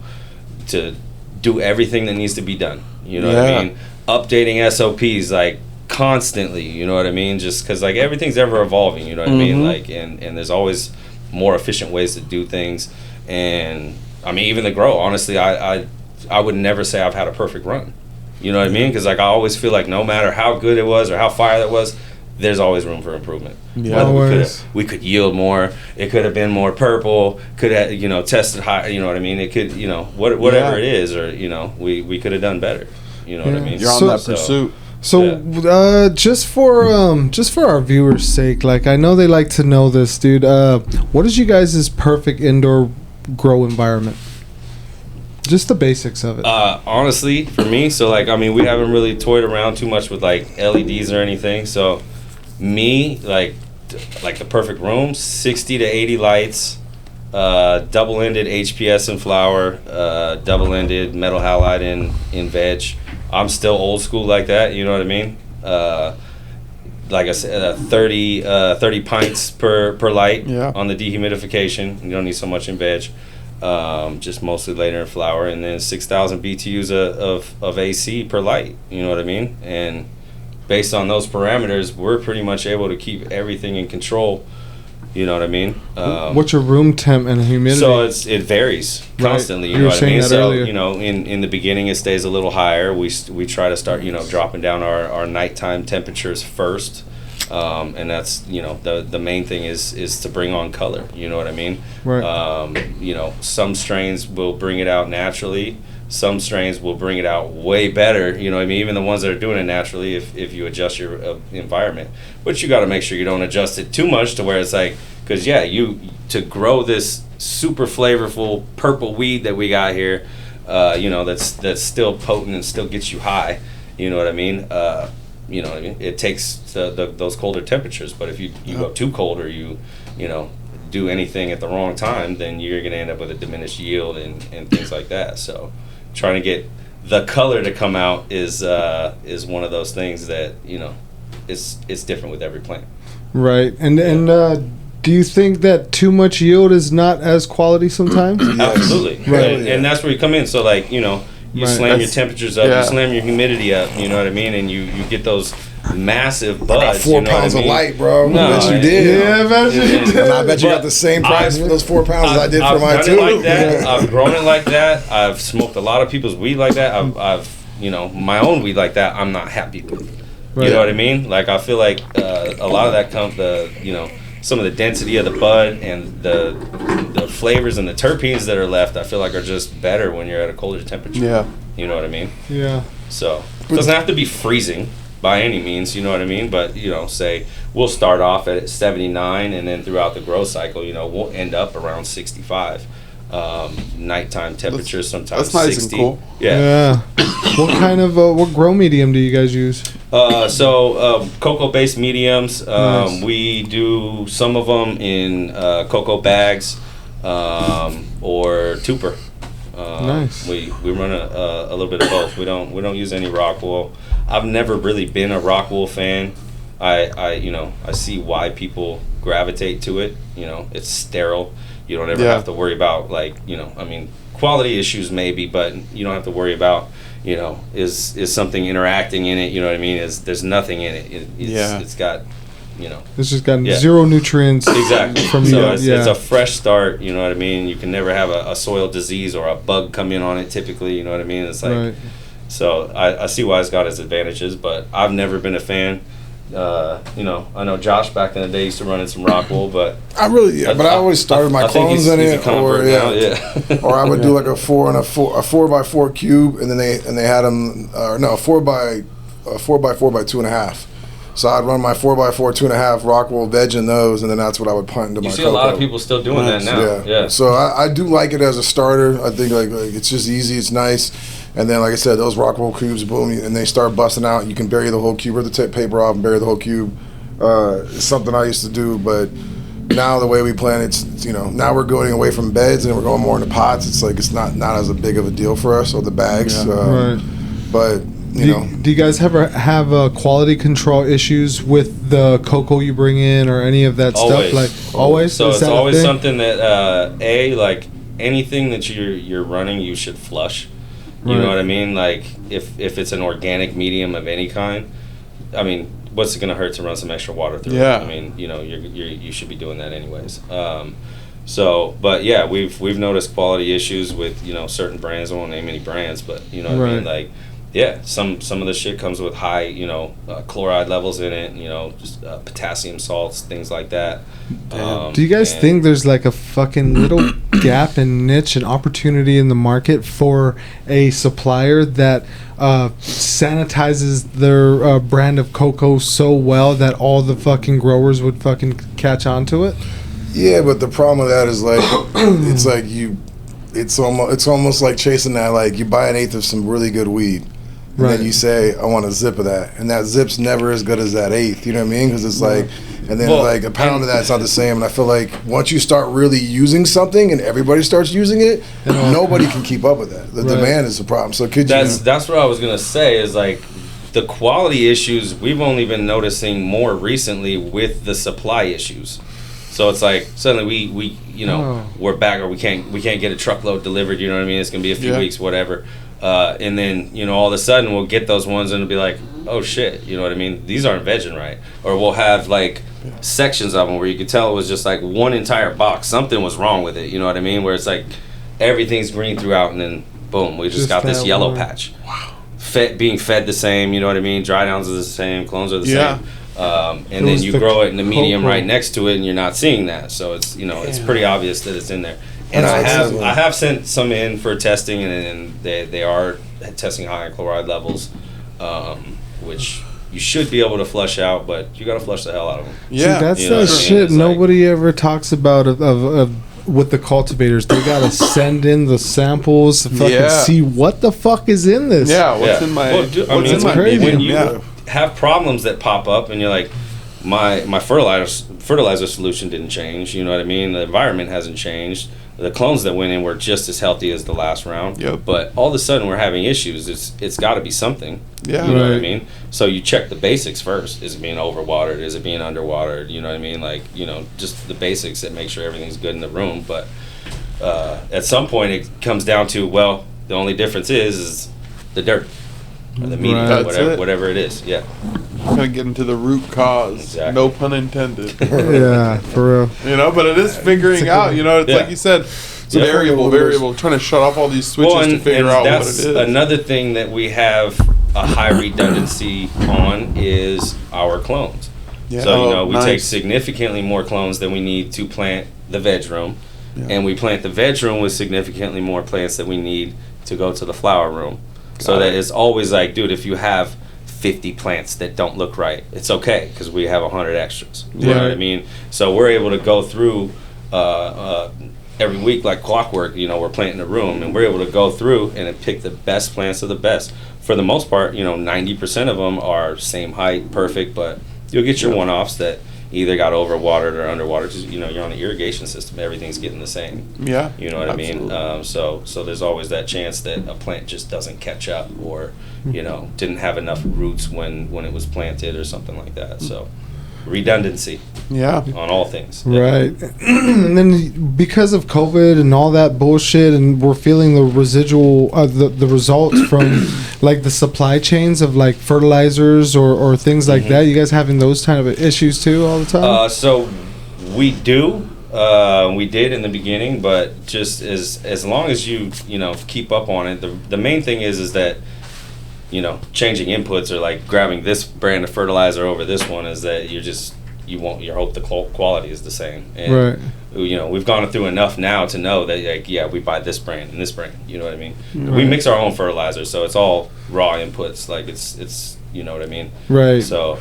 to do everything that needs to be done. You know what Yeah. I mean? Updating SOPs like constantly. You know what I mean? Just because like everything's ever evolving. You know what I mean? Like and there's always more efficient ways to do things. And I mean, even the grow. Honestly, I would never say I've had a perfect run. You know what I mean? Because like I always feel like no matter how good it was or how fire that was, there's always room for improvement. Yeah. Whether we could yield more, it could have been more purple, could have, you know, tested high, you know what I mean? It could, you know, whatever it is, or, you know, we could have done better. You know what I mean? You're on that pursuit. So, just for our viewers' sake, like, I know they like to know this, dude. What is you guys' perfect indoor grow environment? Just the basics of it. Honestly, for me, so like, I mean, we haven't really toyed around too much with like LEDs or anything. So, me, like the perfect room, 60 to 80 lights, double-ended HPS and flower, double-ended metal halide in veg. I'm still old school like that. You know what I mean? Like I said, 30 pints per light on the dehumidification. You don't need so much in veg. Just mostly later in flower, and then 6,000 BTUs of AC per light. You know what I mean? And based on those parameters, we're pretty much able to keep everything in control. You know what I mean? What's your room temp and humidity? So it varies constantly. You know what I mean? So earlier. You know, in the beginning, it stays a little higher. We try to start, you know, dropping down our nighttime temperatures first. And that's, you know, the main thing is to bring on color. You know what I mean? Right. You know, some strains will bring it out naturally. Some strains will bring it out way better. You know what I mean? Even the ones that are doing it naturally, if you adjust your environment. But you got to make sure you don't adjust it too much to where it's like, because to grow this super flavorful purple weed that we got here, you know, that's still potent and still gets you high. You know what I mean? You know what I mean? It takes those colder temperatures, but if you go too cold, or you know, do anything at the wrong time, then you're going to end up with a diminished yield and things like that. So trying to get the color to come out is one of those things that, you know, it's different with every plant. Right. And do you think that too much yield is not as quality sometimes? Absolutely. Right. And that's where you come in. So, like, you know, you slam your temperatures up, you slam your humidity up, you know what I mean? And you get those massive buds. About 4 pounds of light, bro. No, I bet you did. Yeah, I bet you did. And I bet you got the same price for those 4 pounds as I did for mine, I've too. done it like that. I've grown it like that. I've smoked a lot of people's weed like that. I've you know, my own weed like that, I'm not happy with. Right. You know what I mean? Like, I feel like a lot of that comes, you know, some of the density of the bud and the flavors and the terpenes that are left, I feel like are just better when you're at a colder temperature. Yeah. You know what I mean? Yeah. So it doesn't have to be freezing by any means, you know what I mean? But, you know, say we'll start off at 79, and then throughout the growth cycle, you know, we'll end up around 65. Nighttime temperatures sometimes that's nice 60. and cool. Yeah. What kind of what grow medium do you guys use? So cocoa-based mediums. Nice. We do some of them in cocoa bags or tuper. Nice. We run a little bit of both. We don't use any rock wool. I've never really been a rock wool fan. I see why people gravitate to it. You know, it's sterile. You don't ever have to worry about, like, you know, I mean, quality issues maybe, but you don't have to worry about, you know, is something interacting in it, you know what I mean? There's nothing in it. It's got, you know. It's just got zero nutrients. Exactly. From so it's a fresh start, you know what I mean? You can never have a soil disease or a bug come in on it typically, you know what I mean? It's like, right. So I see why it's got its advantages, but I've never been a fan. You know, I know Josh back in the day used to run in some rock wool, but I always started my clones in it, or I would do like a 4x4 cube, and then they had them, a 4x4 by 2.5. So I'd run my 4x4 2.5 rock wool veg in those, and then that's what I would punt into my. You see cocoa. a lot of people still doing that now. Yeah. So I do like it as a starter. I think like it's just easy, it's nice. And then, like I said, those rock wool cubes, boom, and they start busting out. You can bury the whole cube, or the tip paper off and bury the whole cube. It's something I used to do, but now the way we plant, it's, you know, now we're going away from beds and we're going more into pots. It's like it's not as a big of a deal for us, or the bags. Right. But do you guys ever have quality control issues with the cocoa you bring in or any of that stuff? Like always. So it's always something that like anything that you're running, you should flush. You know what I mean? Like, if it's an organic medium of any kind, I mean, what's it going to hurt to run some extra water through it? I mean, you know, you should be doing that anyways. But yeah, we've noticed quality issues with, you know, certain brands. I won't name any brands, but you know what I mean? Like, yeah, some of the shit comes with high, chloride levels in it, just potassium salts, things like that. Do you guys think there's like a fucking little gap and niche and opportunity in the market for a supplier that sanitizes their brand of cocoa so well that all the fucking growers would fucking catch on to it? Yeah, but the problem with that is like it's like it's almost like chasing that, like you buy an eighth of some really good weed. And Right. then you say, I want a zip of that. And that zip's never as good as that eighth. You know what I mean? Because it's like, and then like a pound of that's not the same. And I feel like once you start really using something and everybody starts using it, nobody can keep up with that. The demand is the problem. So that's what I was going to say is like the quality issues we've only been noticing more recently with the supply issues. So it's like suddenly we we're back, or we can't get a truckload delivered. You know what I mean? It's gonna be a few weeks, whatever. And then all of a sudden we'll get those ones and it'll be like, oh shit, you know what I mean? These aren't vegging right. Or we'll have like sections of them where you could tell it was just like one entire box. Something was wrong with it. You know what I mean? Where it's like everything's green throughout, and then boom, we just got this yellow patch. Wow. Being fed the same. You know what I mean? Dry downs are the same. Clones are the same. And then you grow it in the medium right next to it, and you're not seeing that. So it's it's pretty obvious that it's in there. And I have sent some in for testing, and they are testing high chloride levels, which you should be able to flush out, but you got to flush the hell out of them. Yeah, see, that's that shit nobody ever talks about of with the cultivators. They gotta send in the samples to fucking see what the fuck is in this. Yeah, what's in my? It's crazy. When you have problems that pop up, and you're like, my fertilizer solution didn't change. You know what I mean? The environment hasn't changed. The clones that went in were just as healthy as the last round. Yep. But all of a sudden we're having issues. It's got to be something. Yeah. You know what I mean? So you check the basics first. Is it being overwatered? Is it being underwatered? You know what I mean? Like, just the basics that make sure everything's good in the room. But at some point it comes down to, well, the only difference is the dirt. Or the medium, whatever it is. Yeah. Gonna get into the root cause. Exactly. No pun intended. Yeah, for real. But it is figuring out. It's like you said, it's a variable. Trying to shut off all these switches to figure out what it is. Another thing that we have a high redundancy on is our clones. Yeah. So we take significantly more clones than we need to plant the veg room, and we plant the veg room with significantly more plants that we need to go to the flower room. So that it's always like, dude, if you have 50 plants that don't look right, it's okay because we have 100 extras. You know what I mean? So we're able to go through every week like clockwork. We're planting a room, and we're able to go through and pick the best plants of the best. For the most part, 90% of them are same height, perfect, but you'll get your one-offs that either got overwatered or underwatered. Because you're on an irrigation system, everything's getting the same. Yeah, you know what I mean. So there's always that chance that a plant just doesn't catch up, or didn't have enough roots when it was planted, or something like that. So redundancy. Yeah, on all things. Right. And then because of COVID and all that bullshit, and we're feeling the residual the results from like the supply chains of like fertilizers or things like that. You guys having those kind of issues too all the time? So we do. We did in the beginning, but just as long as you keep up on it. The main thing is that changing inputs, or like grabbing this brand of fertilizer over this one, is that you hope the quality is the same. And, right. We've gone through enough now to know that we buy this brand and this brand. You know what I mean? Right. We mix our own fertilizer, so it's all raw inputs. Like it's you know what I mean? Right. So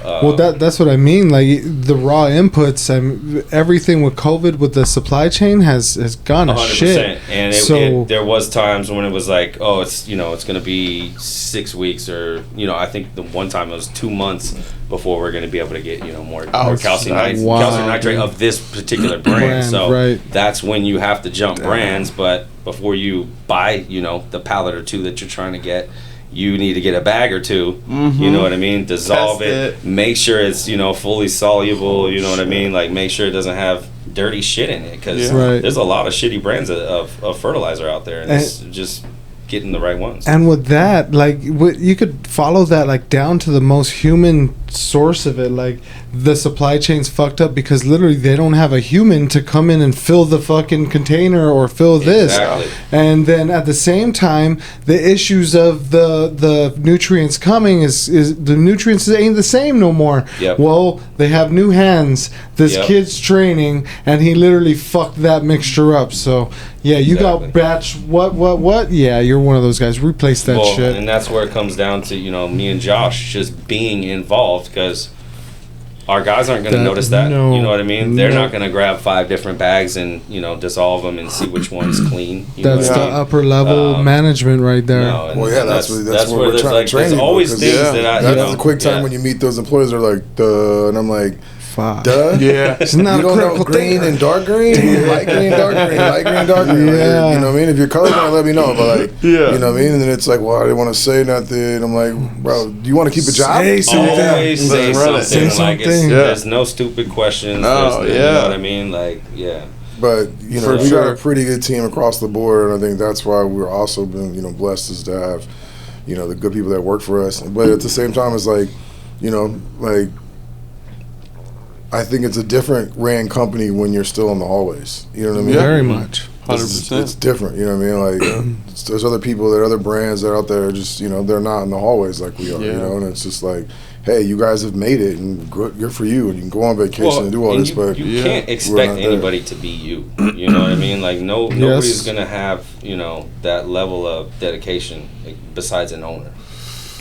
that's what I mean. Like the raw inputs, everything with COVID, with the supply chain has gone to 100%. shit. And there was times when it was like, oh, it's it's going to be 6 weeks, or I think the one time it was 2 months before we're going to be able to get more calcium nitrate of this particular brand. So that's when you have to jump brands. But before you buy the pallet or two that you're trying to get, you need to get a bag or two. You know what I mean? Dissolve it. Make sure it's fully soluble. You know what I mean? Like, make sure it doesn't have dirty shit in it, because there's a lot of shitty brands of fertilizer out there, and it's just getting the right ones. And with that, like, you could follow that like down to the most human source of it. Like, the supply chain's fucked up because literally they don't have a human to come in and fill the fucking container or fill this. Exactly. And then at the same time, the issues of the nutrients coming is the nutrients ain't the same no more. Yep. Well, they have new hands. This Yep. kid's training, and he literally fucked that mixture up. So yeah, you Exactly. got batch what? Yeah, you're one of those guys. Replace that Well, shit. and that's where it comes down to, me and Josh just being involved, because our guys aren't going to notice that. no, You know what I mean? They're no. not going to grab 5 different bags and, dissolve them and see which one's clean. You know That's what the I mean? upper level management right there. No, and Well, yeah, that's where what we're there's, trying to train there's you, always because, things yeah, that I, That's the quick time yeah. when you meet those employees. They're like, duh, and I'm like, Fuck. duh. Yeah. It's not You a don't know critical green thing. and dark green, light green, dark green, light green, dark green. Yeah. You know what I mean? If you're colorblind, let me know. But like, Yeah. you know what I mean? And then it's like, well, I didn't want to say nothing. I'm like, bro, do you want to keep a job? Say something. Always say Let's run it. something. Say Like, something. Yeah. there's no stupid questions. Oh, You yeah. know what I mean? Like, yeah. But you know, For we got sure. a pretty good team across the board, and I think that's why we're also been blessed is to have the good people that work for us. But at the same time, it's like like I think it's a different ran company when you're still in the hallways. You know what I mean? Yeah. Very much. 100%. It's different. You know what I mean? Like there's other people, that other brands that are out there, just they're not in the hallways like we are. Yeah. And it's just like, hey, you guys have made it, and good for you, and you can go on vacation and do all and this. But you Yeah. can't We're expect not there. anybody to be you. You know what I mean? Like nobody's gonna have that level of dedication, like, besides an owner.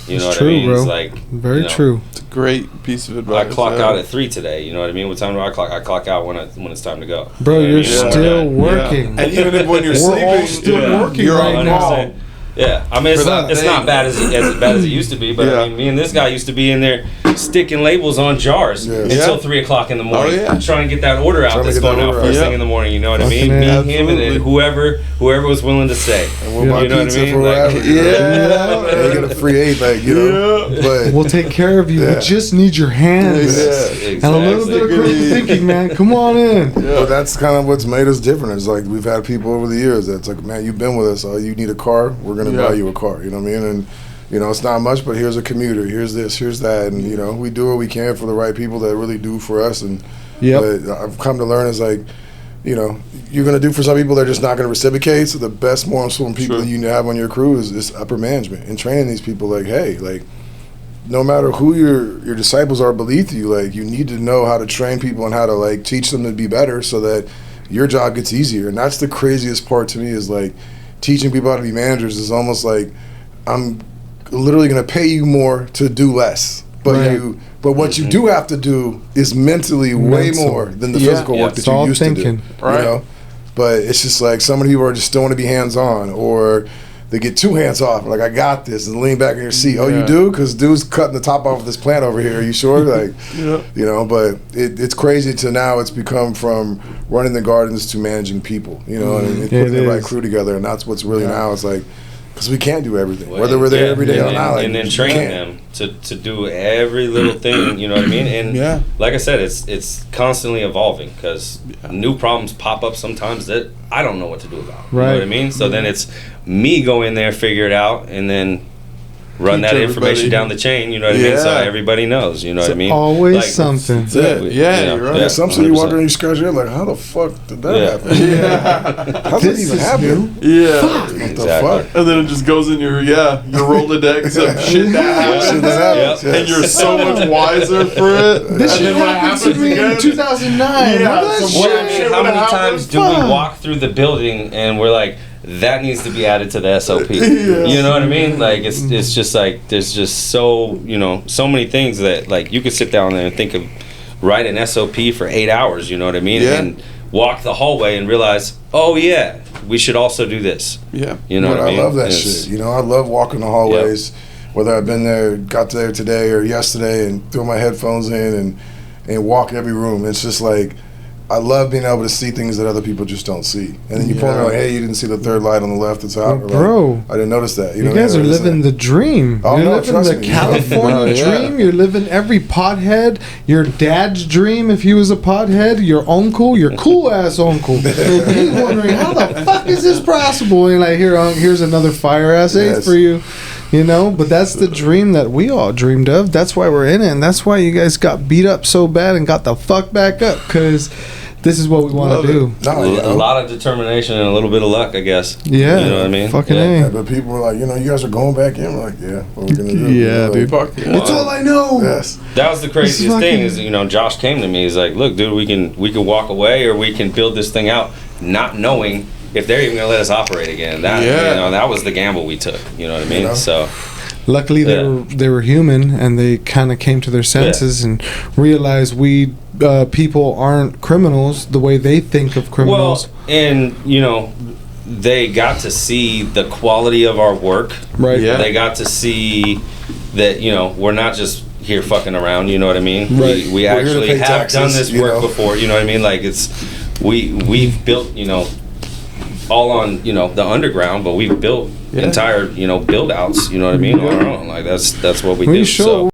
You know It's what true, I mean? bro. It's like Very true. It's a great piece of I advice. clock yeah. out at 3 today. You know what I mean? What time do I clock? I clock out when it's time to go. Bro, You know you're what I mean? still Yeah. working. And even if when you're We're sleeping, all still Yeah. working you're right on now. call. Yeah, I mean, it's For not, that it's thing. not bad as bad as it used to be, but Yeah. I mean, me and this guy used to be in there sticking labels on jars Yeah. until Yeah. 3 o'clock in the morning, yeah. trying to get that order out Trying to that's get that going out order first out. thing in the morning. You know what I Fucking mean? Me, yeah. him, and then whoever was willing to stay. And we'll buy You know what I pizza mean? for Like, whatever. yeah. They get a free 8, Yeah. But We'll take care of you. Yeah. We just need your hands. Yeah. And a little bit of Exactly. critical thinking, man. Come on in. But that's kind of what's made us different. It's like we've had people over the years that's like, man, you've been with us. You need a car, we're gonna Yeah. buy you a car. You know what I mean? And it's not much, but here's a commuter. Here's this. Here's that. And we do what we can for the right people that really do for us. And Yep. but I've come to learn is like, you're gonna do for some people, they're just not gonna reciprocate. So the best, more important people True. that you have on your crew is upper management and training these people. Like, hey, like, no matter who your disciples are beneath you, like, you need to know how to train people and how to like teach them to be better so that your job gets easier. And that's the craziest part to me is like teaching people how to be managers is almost like I'm literally going to pay you more to do less. But Right. but what you do have to do is mentally way Mental. more than the Yeah. physical Yeah. work that It's you all used thinking. to do. Right. But it's just like so many people are just don't want to be hands on, or they get too hands off. Like, I got this, and lean back in your seat. Oh, you Yeah. do? Because dude's cutting the top off of this plant over here. Are you sure? Like, Yeah. But it's crazy to now it's become from running the gardens to managing people, and It putting the right is. crew together. And that's what's really now. It's like, because we can't do everything. Well, Whether we're there yeah, every day and or then, not. Like, and then you train can't. them to do every little thing. You know what I mean? And Yeah. like I said, it's constantly evolving because new problems pop up sometimes that I don't know what to do about. You know Right. what I mean? So then it's me go in there, figure it out, and then run Teach that information everybody. down the chain. You know what I mean? So Yeah. everybody knows. You know what I mean? Always Like, something. That's it. Yeah, you're right. Yeah, sometimes you walk 100%. around, you scratch your head like, how the fuck did that Yeah. happen? Yeah. How's that even happen? Yeah. What the Exactly. fuck? And then it just goes in your Rolodex of shit that happens. Shit that happens, Yep. yeah. And you're so much wiser for it. This And shit then when it happened to happens me in again- 2009. Yeah, What that some Well, shit? I mean, shit how would many happen. times do we walk through the building and we're like, that needs to be added to the SOP? Yeah. You know what I mean? Like it's just like there's just so so many things that like you could sit down there and think of write an SOP for 8 hours. You know what I mean? Yeah. And walk the hallway and realize, oh yeah, we should also do this. Yeah. You know But what I mean? love that It's- shit. I love walking the hallways, whether I've been there, got there today or yesterday, and throw my headphones in and walk every room. It's just like, I love being able to see things that other people just don't see. And then you pull me like, hey, you didn't see the third light on the left that's out. Or like, Bro. I didn't notice that. You know, guys are it's living like- the dream. Oh, You're no, living trust the me. California Oh, yeah. dream. You're living every pothead. Your dad's dream, if he was a pothead. Your uncle, your cool ass uncle. He's wondering how the fuck is this possible? And like, here's another fire ass eighth Yes. for you. You know, but that's the dream that we all dreamed of. That's why we're in it, and that's why you guys got beat up so bad and got the fuck back up, because this is what we want to do. No, you A know? lot of determination and a little bit of luck, I guess. Yeah, You know what I mean? Fucking Yeah. A. But people were like, you know, you guys are going back in. We're like, yeah, what are we gonna do? Yeah, Like, dude. Fuck yeah. It's all I know. Yes. That was the craziest fucking- thing is, you know, Josh came to me. He's like, look, dude, we can walk away or we can build this thing out, not knowing if they're even gonna let us operate again. That Yeah. you know, that was the gamble we took. You know what I mean? You know? So Luckily, Yeah. they were human, and they kind of came to their senses and realized we people aren't criminals the way they think of criminals. well, and you know, they got to see the quality of our work. Right. Yeah. They got to see that, you know, we're not just here fucking around, you know what I mean? Right. We We're here to actually pay have taxes, done this you work know? before, you know what I mean? Like we've built, you know, all on, you know, the underground, but we've built Yeah. entire, you know, build outs, you know what I mean, on our own. Like that's what we We do. show- So